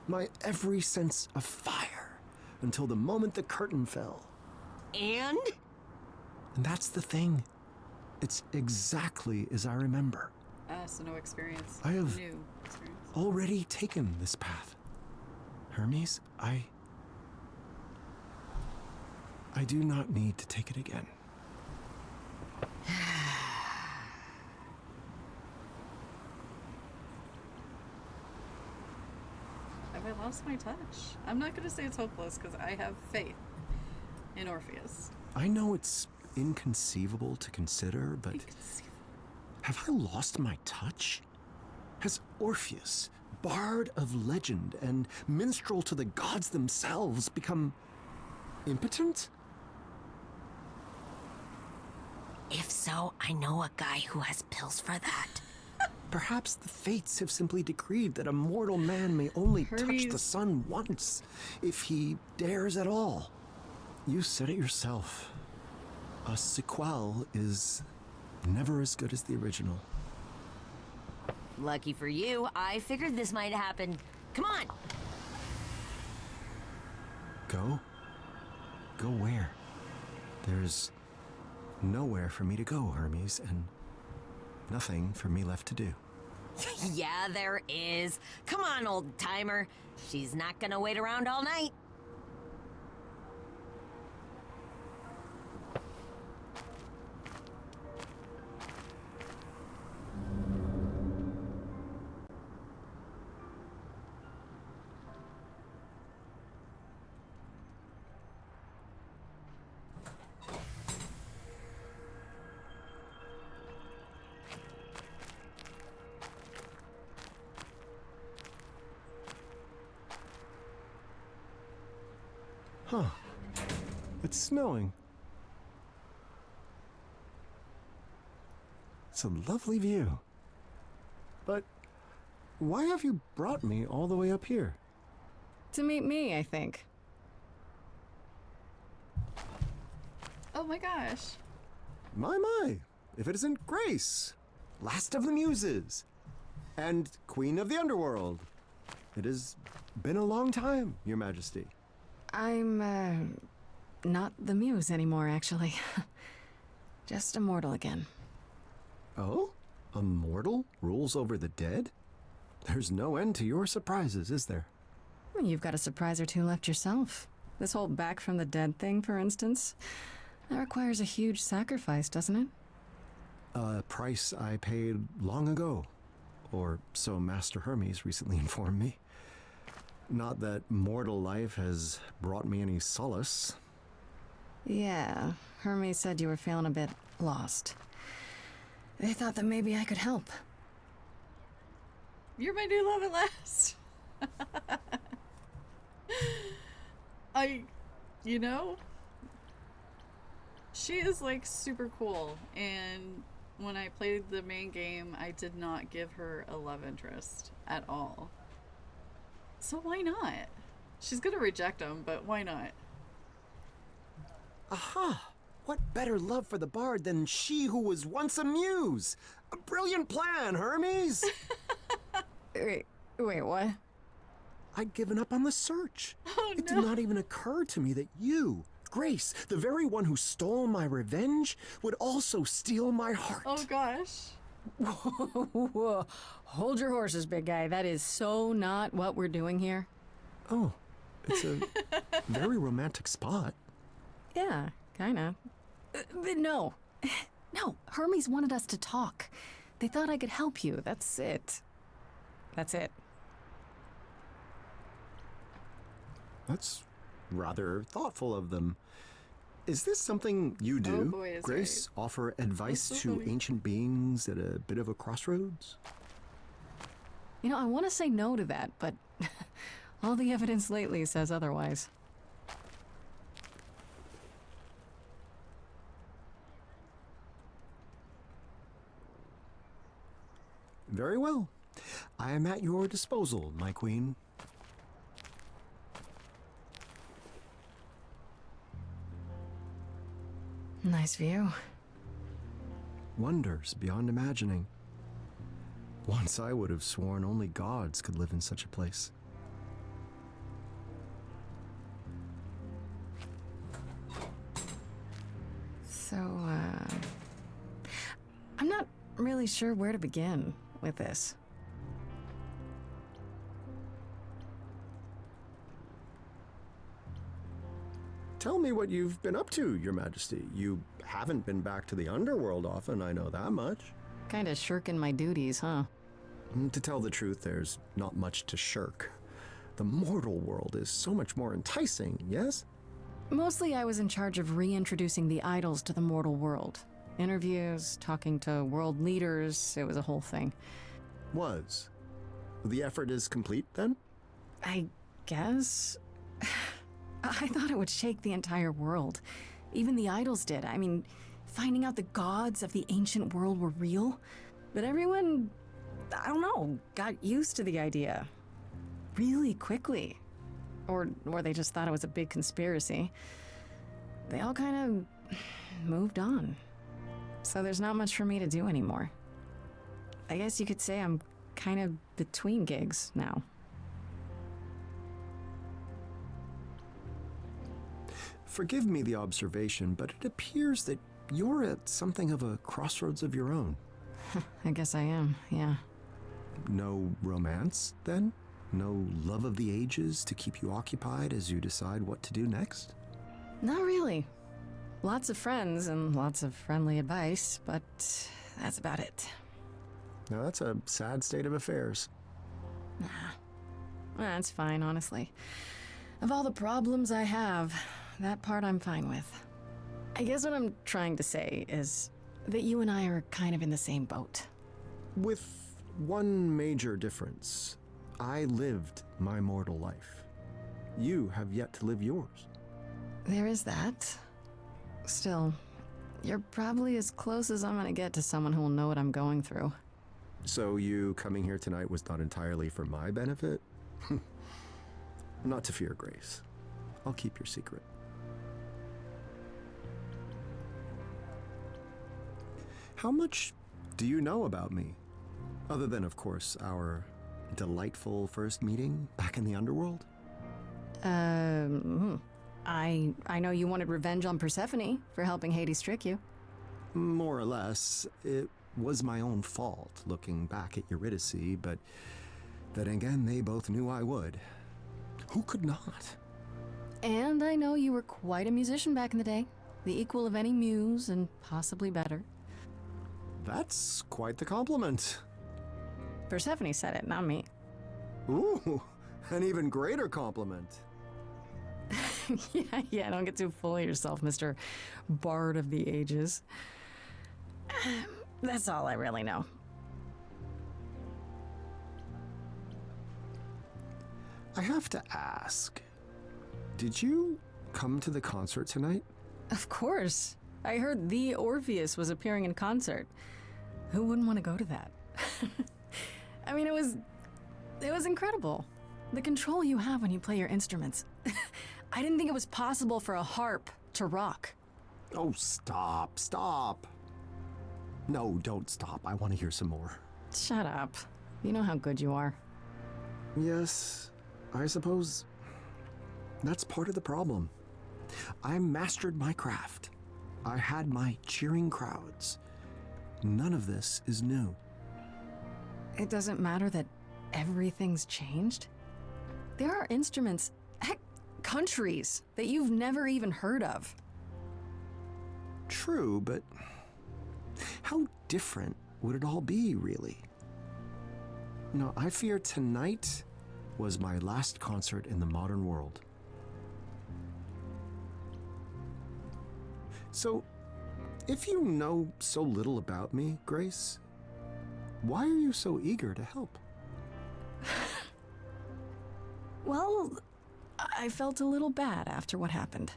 My every sense of fire. Until the moment the curtain fell. And? And that's the thing. It's exactly as I remember. So no experience. I have New experience. already taken this path. Hermes, I do not need to take it again. Have I lost my touch? I'm not going to say it's hopeless because I have faith in Orpheus. I know it's inconceivable to consider, but have I lost my touch? Has Orpheus, bard of legend and minstrel to the gods themselves, become impotent? If so, I know a guy who has pills for that. Perhaps the fates have simply decreed that a mortal man may only touch the Hermes. sun once, if he dares at all. You said it yourself. A sequel is never as good as the original. Lucky for you, I figured this might happen. Come on! Go? Go where? There's nowhere for me to go, Hermes, and nothing for me left to do. Yeah, there is. Come on, old timer. She's not gonna wait around all night. Huh. It's snowing. It's a lovely view. But why have you brought me all the way up here? To meet me, I think. Oh my gosh. My, if it isn't Grace, last of the Muses, and Queen of the Underworld. It has been a long time, Your Majesty. I'm, not the muse anymore, actually. Just a mortal again. Oh? A mortal rules over the dead? There's no end to your surprises, is there? You've got a surprise or two left yourself. This whole back from the dead thing, for instance. That requires a huge sacrifice, doesn't it? A price I paid long ago. Or so Master Hermes recently informed me. Not that mortal life has brought me any solace. Yeah, Hermes said you were feeling a bit lost. They thought that maybe I could help. You're my new love at last. You know, she is like super cool, and when I played the main game, I did not give her a love interest at all. So why not? She's gonna reject him, but why not? Aha! What better love for the bard than she who was once a muse? A brilliant plan, Hermes! Wait, what? I'd given up on the search. Oh, It no. did not even occur to me that you, Grace, the very one who stole my revenge, would also steal my heart. Oh gosh. Whoa, hold your horses, big guy. That is so not what we're doing here. Oh, it's a very romantic spot. Yeah, kinda. But no. No, Hermes wanted us to talk. They thought I could help you. That's it. That's it. That's rather thoughtful of them. Is this something you do, Oh boy, is Grace? Offer advice That's so to funny. ancient beings at a bit of a crossroads? You know, I want to say no to that, but all the evidence lately says otherwise. Very well. I am at your disposal, my queen. Nice view. Wonders beyond imagining. Once I would have sworn only gods could live in such a place. So, I'm not really sure where to begin with this. Tell me what you've been up to, Your Majesty. You haven't been back to the underworld often, I know that much. Kinda shirking my duties, huh? To tell the truth, there's not much to shirk. The mortal world is so much more enticing, yes? Mostly I was in charge of reintroducing the idols to the mortal world. Interviews, talking to world leaders, it was a whole thing. Was. The effort is complete, then? I guess? I thought it would shake the entire world. Even the idols did. I mean, finding out the gods of the ancient world were real. But everyone, I don't know, got used to the idea. Really quickly. Or they just thought it was a big conspiracy. They all kind of moved on. So there's not much for me to do anymore. I guess you could say I'm kind of between gigs now. Forgive me the observation, but it appears that you're at something of a crossroads of your own. I guess I am, yeah. No romance, then? No love of the ages to keep you occupied as you decide what to do next? Not really. Lots of friends and lots of friendly advice, but that's about it. Now that's a sad state of affairs. That's fine, honestly. Of all the problems I have, that part I'm fine with. I guess what I'm trying to say is that you and I are kind of in the same boat. With one major difference. I lived my mortal life. You have yet to live yours. There is that. Still, you're probably as close as I'm gonna get to someone who will know what I'm going through. So you coming here tonight was not entirely for my benefit? Not to fear, Grace. I'll keep your secret. How much do you know about me? Other than, of course, our delightful first meeting back in the underworld? I know you wanted revenge on Persephone for helping Hades trick you. More or less, it was my own fault looking back at Eurydice, but then again, they both knew I would. Who could not? And I know you were quite a musician back in the day, the equal of any muse and possibly better. That's quite the compliment. Persephone said it, not me. Ooh, an even greater compliment. Yeah, don't get too full of yourself, Mr. Bard of the Ages. That's all I really know. I have to ask, did you come to the concert tonight? Of course. I heard the Orpheus was appearing in concert. Who wouldn't want to go to that? I mean, it was incredible. The control you have when you play your instruments. I didn't think it was possible for a harp to rock. Oh, stop. No, don't stop. I want to hear some more. Shut up. You know how good you are. Yes, I suppose that's part of the problem. I mastered my craft. I had my cheering crowds. None of this is new. It doesn't matter that everything's changed. There are instruments, heck, countries that you've never even heard of. True, but how different would it all be, really? No, I fear tonight was my last concert in the modern world. So, if you know so little about me, Grace, why are you so eager to help? Well, I felt a little bad after what happened.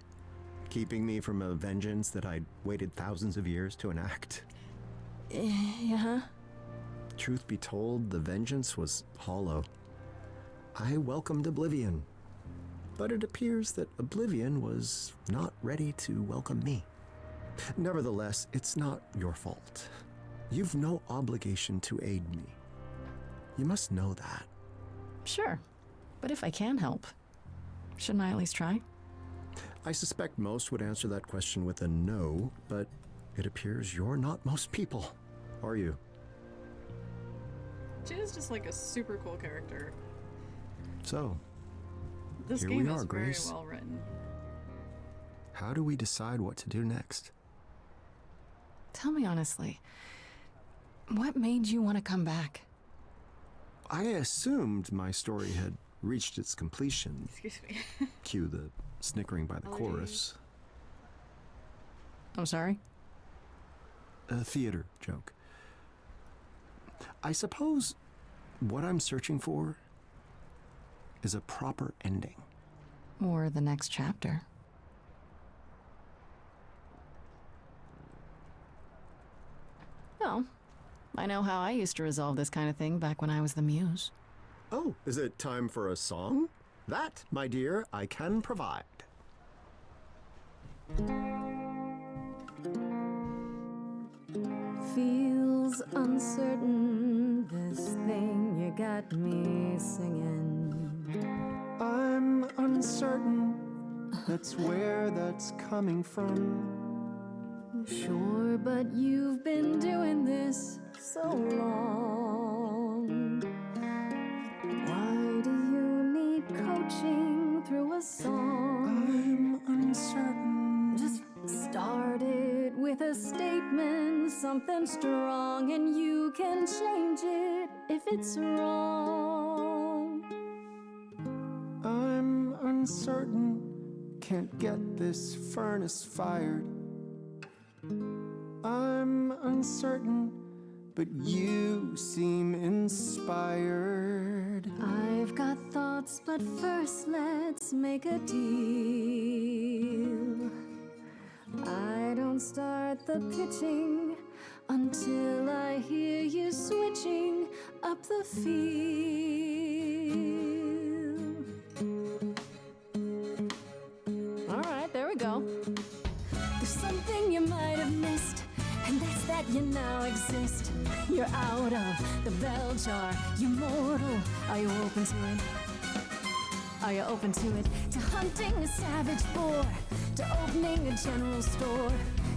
Keeping me from a vengeance that I'd waited thousands of years to enact? Yeah. Truth be told, the vengeance was hollow. I welcomed oblivion, but it appears that oblivion was not ready to welcome me. Nevertheless, it's not your fault. You've no obligation to aid me. You must know that. Sure. But if I can help, shouldn't I at least try? I suspect most would answer that question with a no, but it appears you're not most people, are you? She is just like a super cool character. So, This here game we are, is very Grace. well written. How do we decide what to do next? Tell me honestly, what made you want to come back? I assumed my story had reached its completion. Excuse me. Cue the snickering by the chorus. I'm sorry? A theater joke. I suppose what I'm searching for is a proper ending. Or the next chapter. Well, I know how I used to resolve this kind of thing back when I was the muse. Oh, is it time for a song? That, my dear, I can provide. Feels uncertain, this thing you got me singing. I'm uncertain. That's where that's coming from. Sure, but you've been doing this so long. Why do you need coaching through a song? I'm uncertain. Just start it with a statement, something strong, and you can change it if it's wrong. I'm uncertain. Can't get this furnace fired. I'm uncertain, but you seem inspired. I've got thoughts, but first let's make a deal. I don't start the pitching until I hear you switching up the field. All right, there we go. There's something you might have missed, and that's that you now exist. You're out of the bell jar, you're mortal. Are you open to it? Are you open to it? To hunting a savage boar, to opening a general store,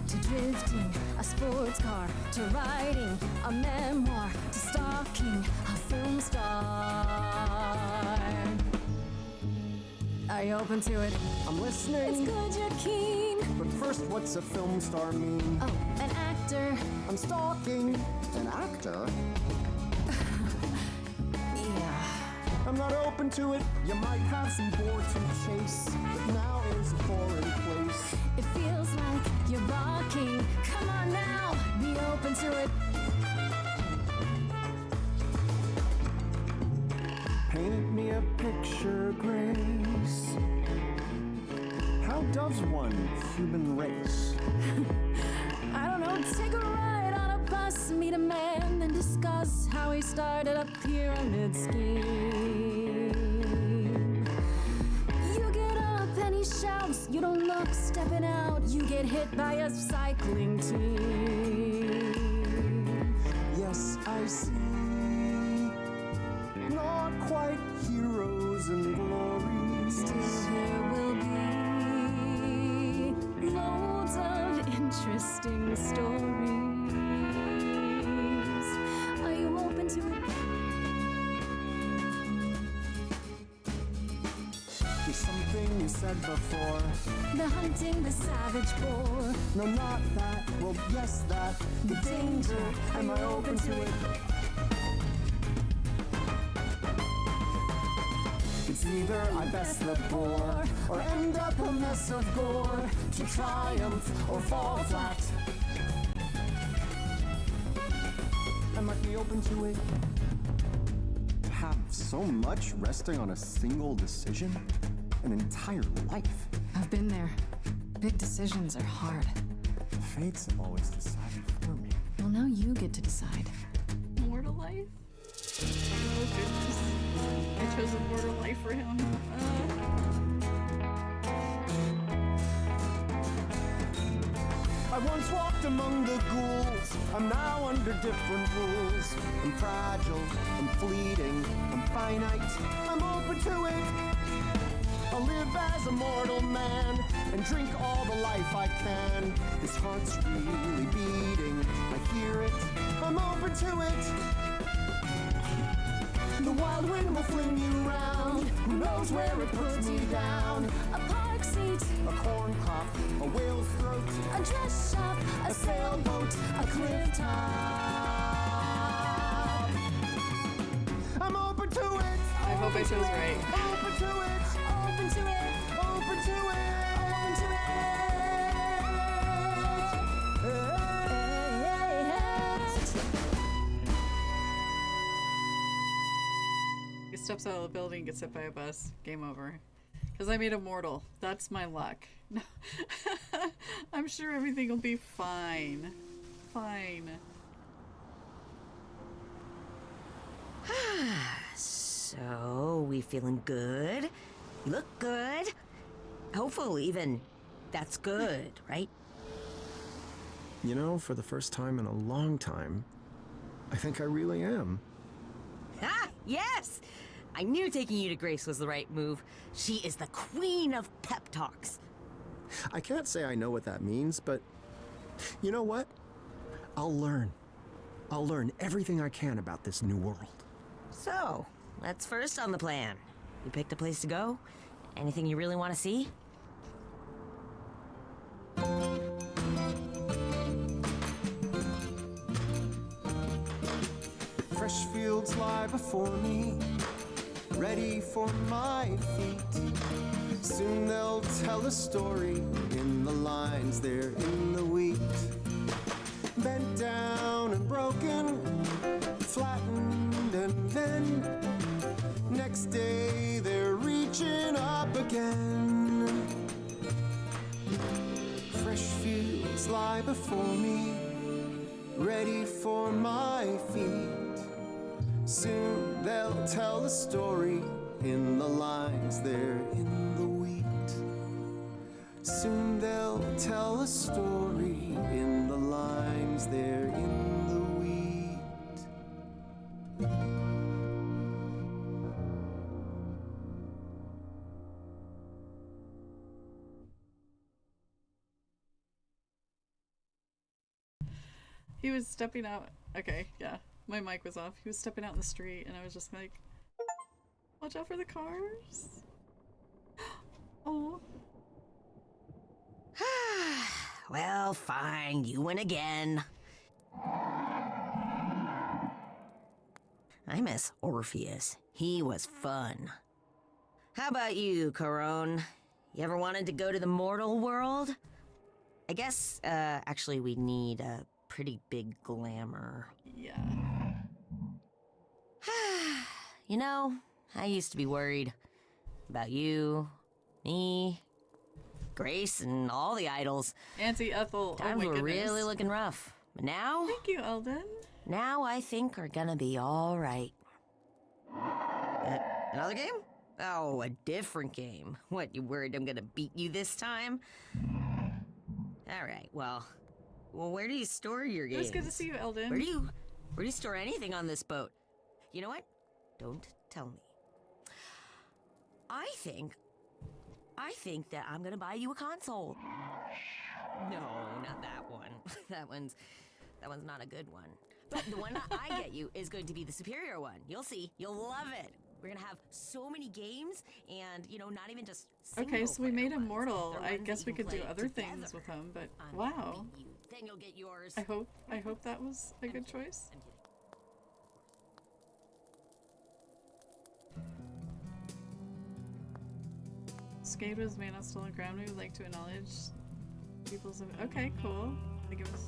to drifting a sports car, to writing a memoir, to stalking a film star. Are you open to it? I'm listening. It's good you're keen. But first, what's a film star mean? Oh, an actor. I'm stalking an actor. Yeah. I'm not open to it. You might have some boar to chase, but now is a foreign place. It feels like you're barking. Come on now, be open to it. Paint me a picture, Grace. How does one human race? I don't know, take a ride on a bus, meet a man, then discuss how he started a pyramid scheme. You get up and he shouts, you don't look, stepping out, you get hit by a cycling team. Yes, I see. Not quite heroes and glory. Still there will be loads of interesting stories. Are you open to it? There's something you said before. The hunting the savage boar. No, not that. Well, yes, that. The danger. Am I open to it? It's either I best the boar or end up a mess of gore, to triumph or fall flat. I might be open to it. To have so much resting on a single decision? An entire life. I've been there. Big decisions are hard. Fates have always decided for me. Well, now you get to decide. Mortal life? Oh goodness. I chose a mortal life for him. I once walked among the ghouls. I'm now under different rules. I'm fragile, I'm fleeting, I'm finite. I'm open to it. I'll live as a mortal man and drink all the life I can. His heart's really beating, I hear it. I'm open to it. The wild wind will fling you round. Who knows where it puts me down? A park seat, A corn crop, a whale's throat, a dress shop, a sailboat, a cliff top. I'm open to it. I hope I chose right. Open to it. open to it, Open to it. open to He steps out of the building, gets hit by a bus. Game over. Because I made a mortal. That's my luck. I'm sure everything will be fine. Fine. So, we feeling good? You look good? Hopeful, even. That's good, right? You know, for the first time in a long time, I think I really am. Ah, yes! I knew taking you to Grace was the right move. She is the queen of pep talks. I can't say I know what that means, but you know what? I'll learn. I'll learn everything I can about this new world. So, what's first on the plan? You picked a place to go? Anything you really want to see? Fresh fields lie before me, ready for my feet. Soon they'll tell a story in the lines there in the wheat. Bent down and broken, flattened, and then next day they're reaching up again. Fresh fields lie before me, ready for my feet. Soon they'll tell a story in the lines there in the wheat. Soon they'll tell a story in the lines there in the wheat. He was stepping out. Okay, yeah. My mic was off. He was stepping out in the street, and I was just like, watch out for the cars. Oh. Well, fine. You win again. I miss Orpheus. He was fun. How about you, Corone? You ever wanted to go to the mortal world? I guess, actually we need a pretty big glamour. Yeah. You know, I used to be worried about you, me, Grace, and all the idols. Auntie Ethel, Times were really looking rough. But now... Thank you, Eldon. Now I think we're gonna be all right. Another game? Oh, a different game. What, you worried I'm gonna beat you this time? Alright, well, where do you store your games? It was good to see you, Eldon. Where do you store anything on this boat? You know what? Don't tell me. I think that I'm gonna buy you a console. No, not that one. that one's not a good one. But the one that I get you is going to be the superior one. You'll see. You'll love it. We're gonna have so many games, and not even just. Okay, so we made him mortal. They're I ones guess that we you can could do play other together. things with him, but I'm gonna wow. beat you. Then you'll get yours. I hope that was a good choice. I'm kidding. Skate was made on stolen ground. We would like to acknowledge people's. Okay, cool. I think it was.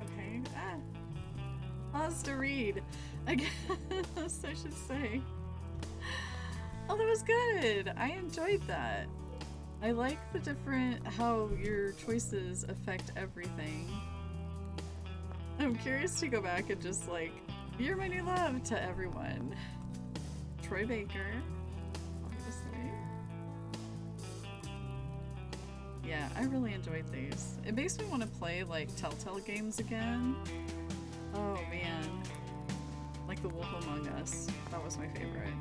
Okay. Pause to read. I guess I should say. Oh, that was good. I enjoyed that. I like the different how your choices affect everything. I'm curious to go back and just like, you're my new love to everyone. Troy Baker, obviously. Yeah, I really enjoyed these. It makes me want to play like Telltale games again. Oh man. Like The Wolf Among Us. That was my favorite.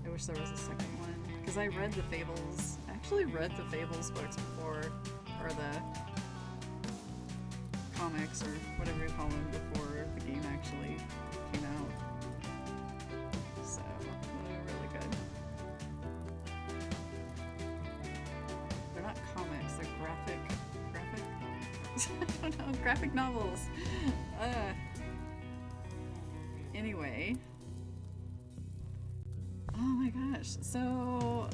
I wish there was a second one. Because I read the Fables. I actually read the Fables books before. Or the comics, or whatever you call them, before the game actually came out. So, they were really good. They're not comics, they're graphic? I don't know, graphic novels. Anyway. Oh my gosh, so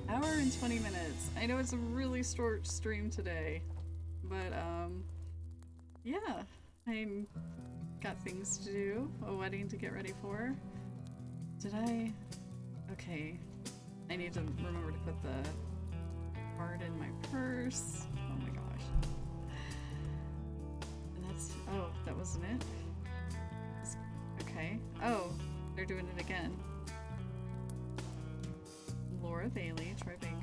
hour and 20 minutes. I know it's a really short stream today, but yeah, I got things to do, a wedding to get ready for. Did I? Okay, I need to remember to put the card in my purse. Oh my gosh. And that's, oh, that wasn't it? Okay. Oh, they're doing it again. Laura Bailey, Troy Baker.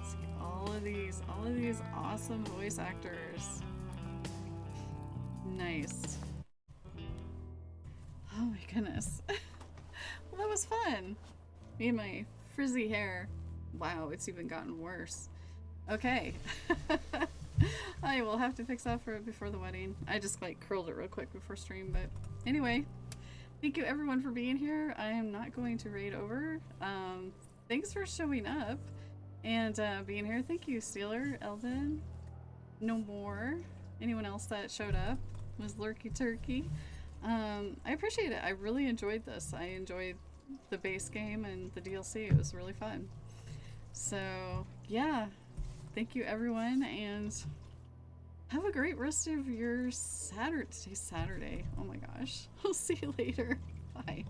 See, all of these awesome voice actors. Nice. Oh my goodness. Well, that was fun. Me and my frizzy hair. Wow, it's even gotten worse. Okay. I will have to fix that before the wedding. I just like curled it real quick before stream, but anyway. Thank you everyone for being here. I am not going to raid over. Thanks for showing up and being here. Thank you, Steeler, Eldon, No More, anyone else that showed up was Lurky Turkey. I appreciate it. I really enjoyed this. I enjoyed the base game and the DLC. It was really fun. So yeah, thank you everyone, and have a great rest of your Saturday. Today's Saturday. Oh my gosh. I'll see you later. Bye.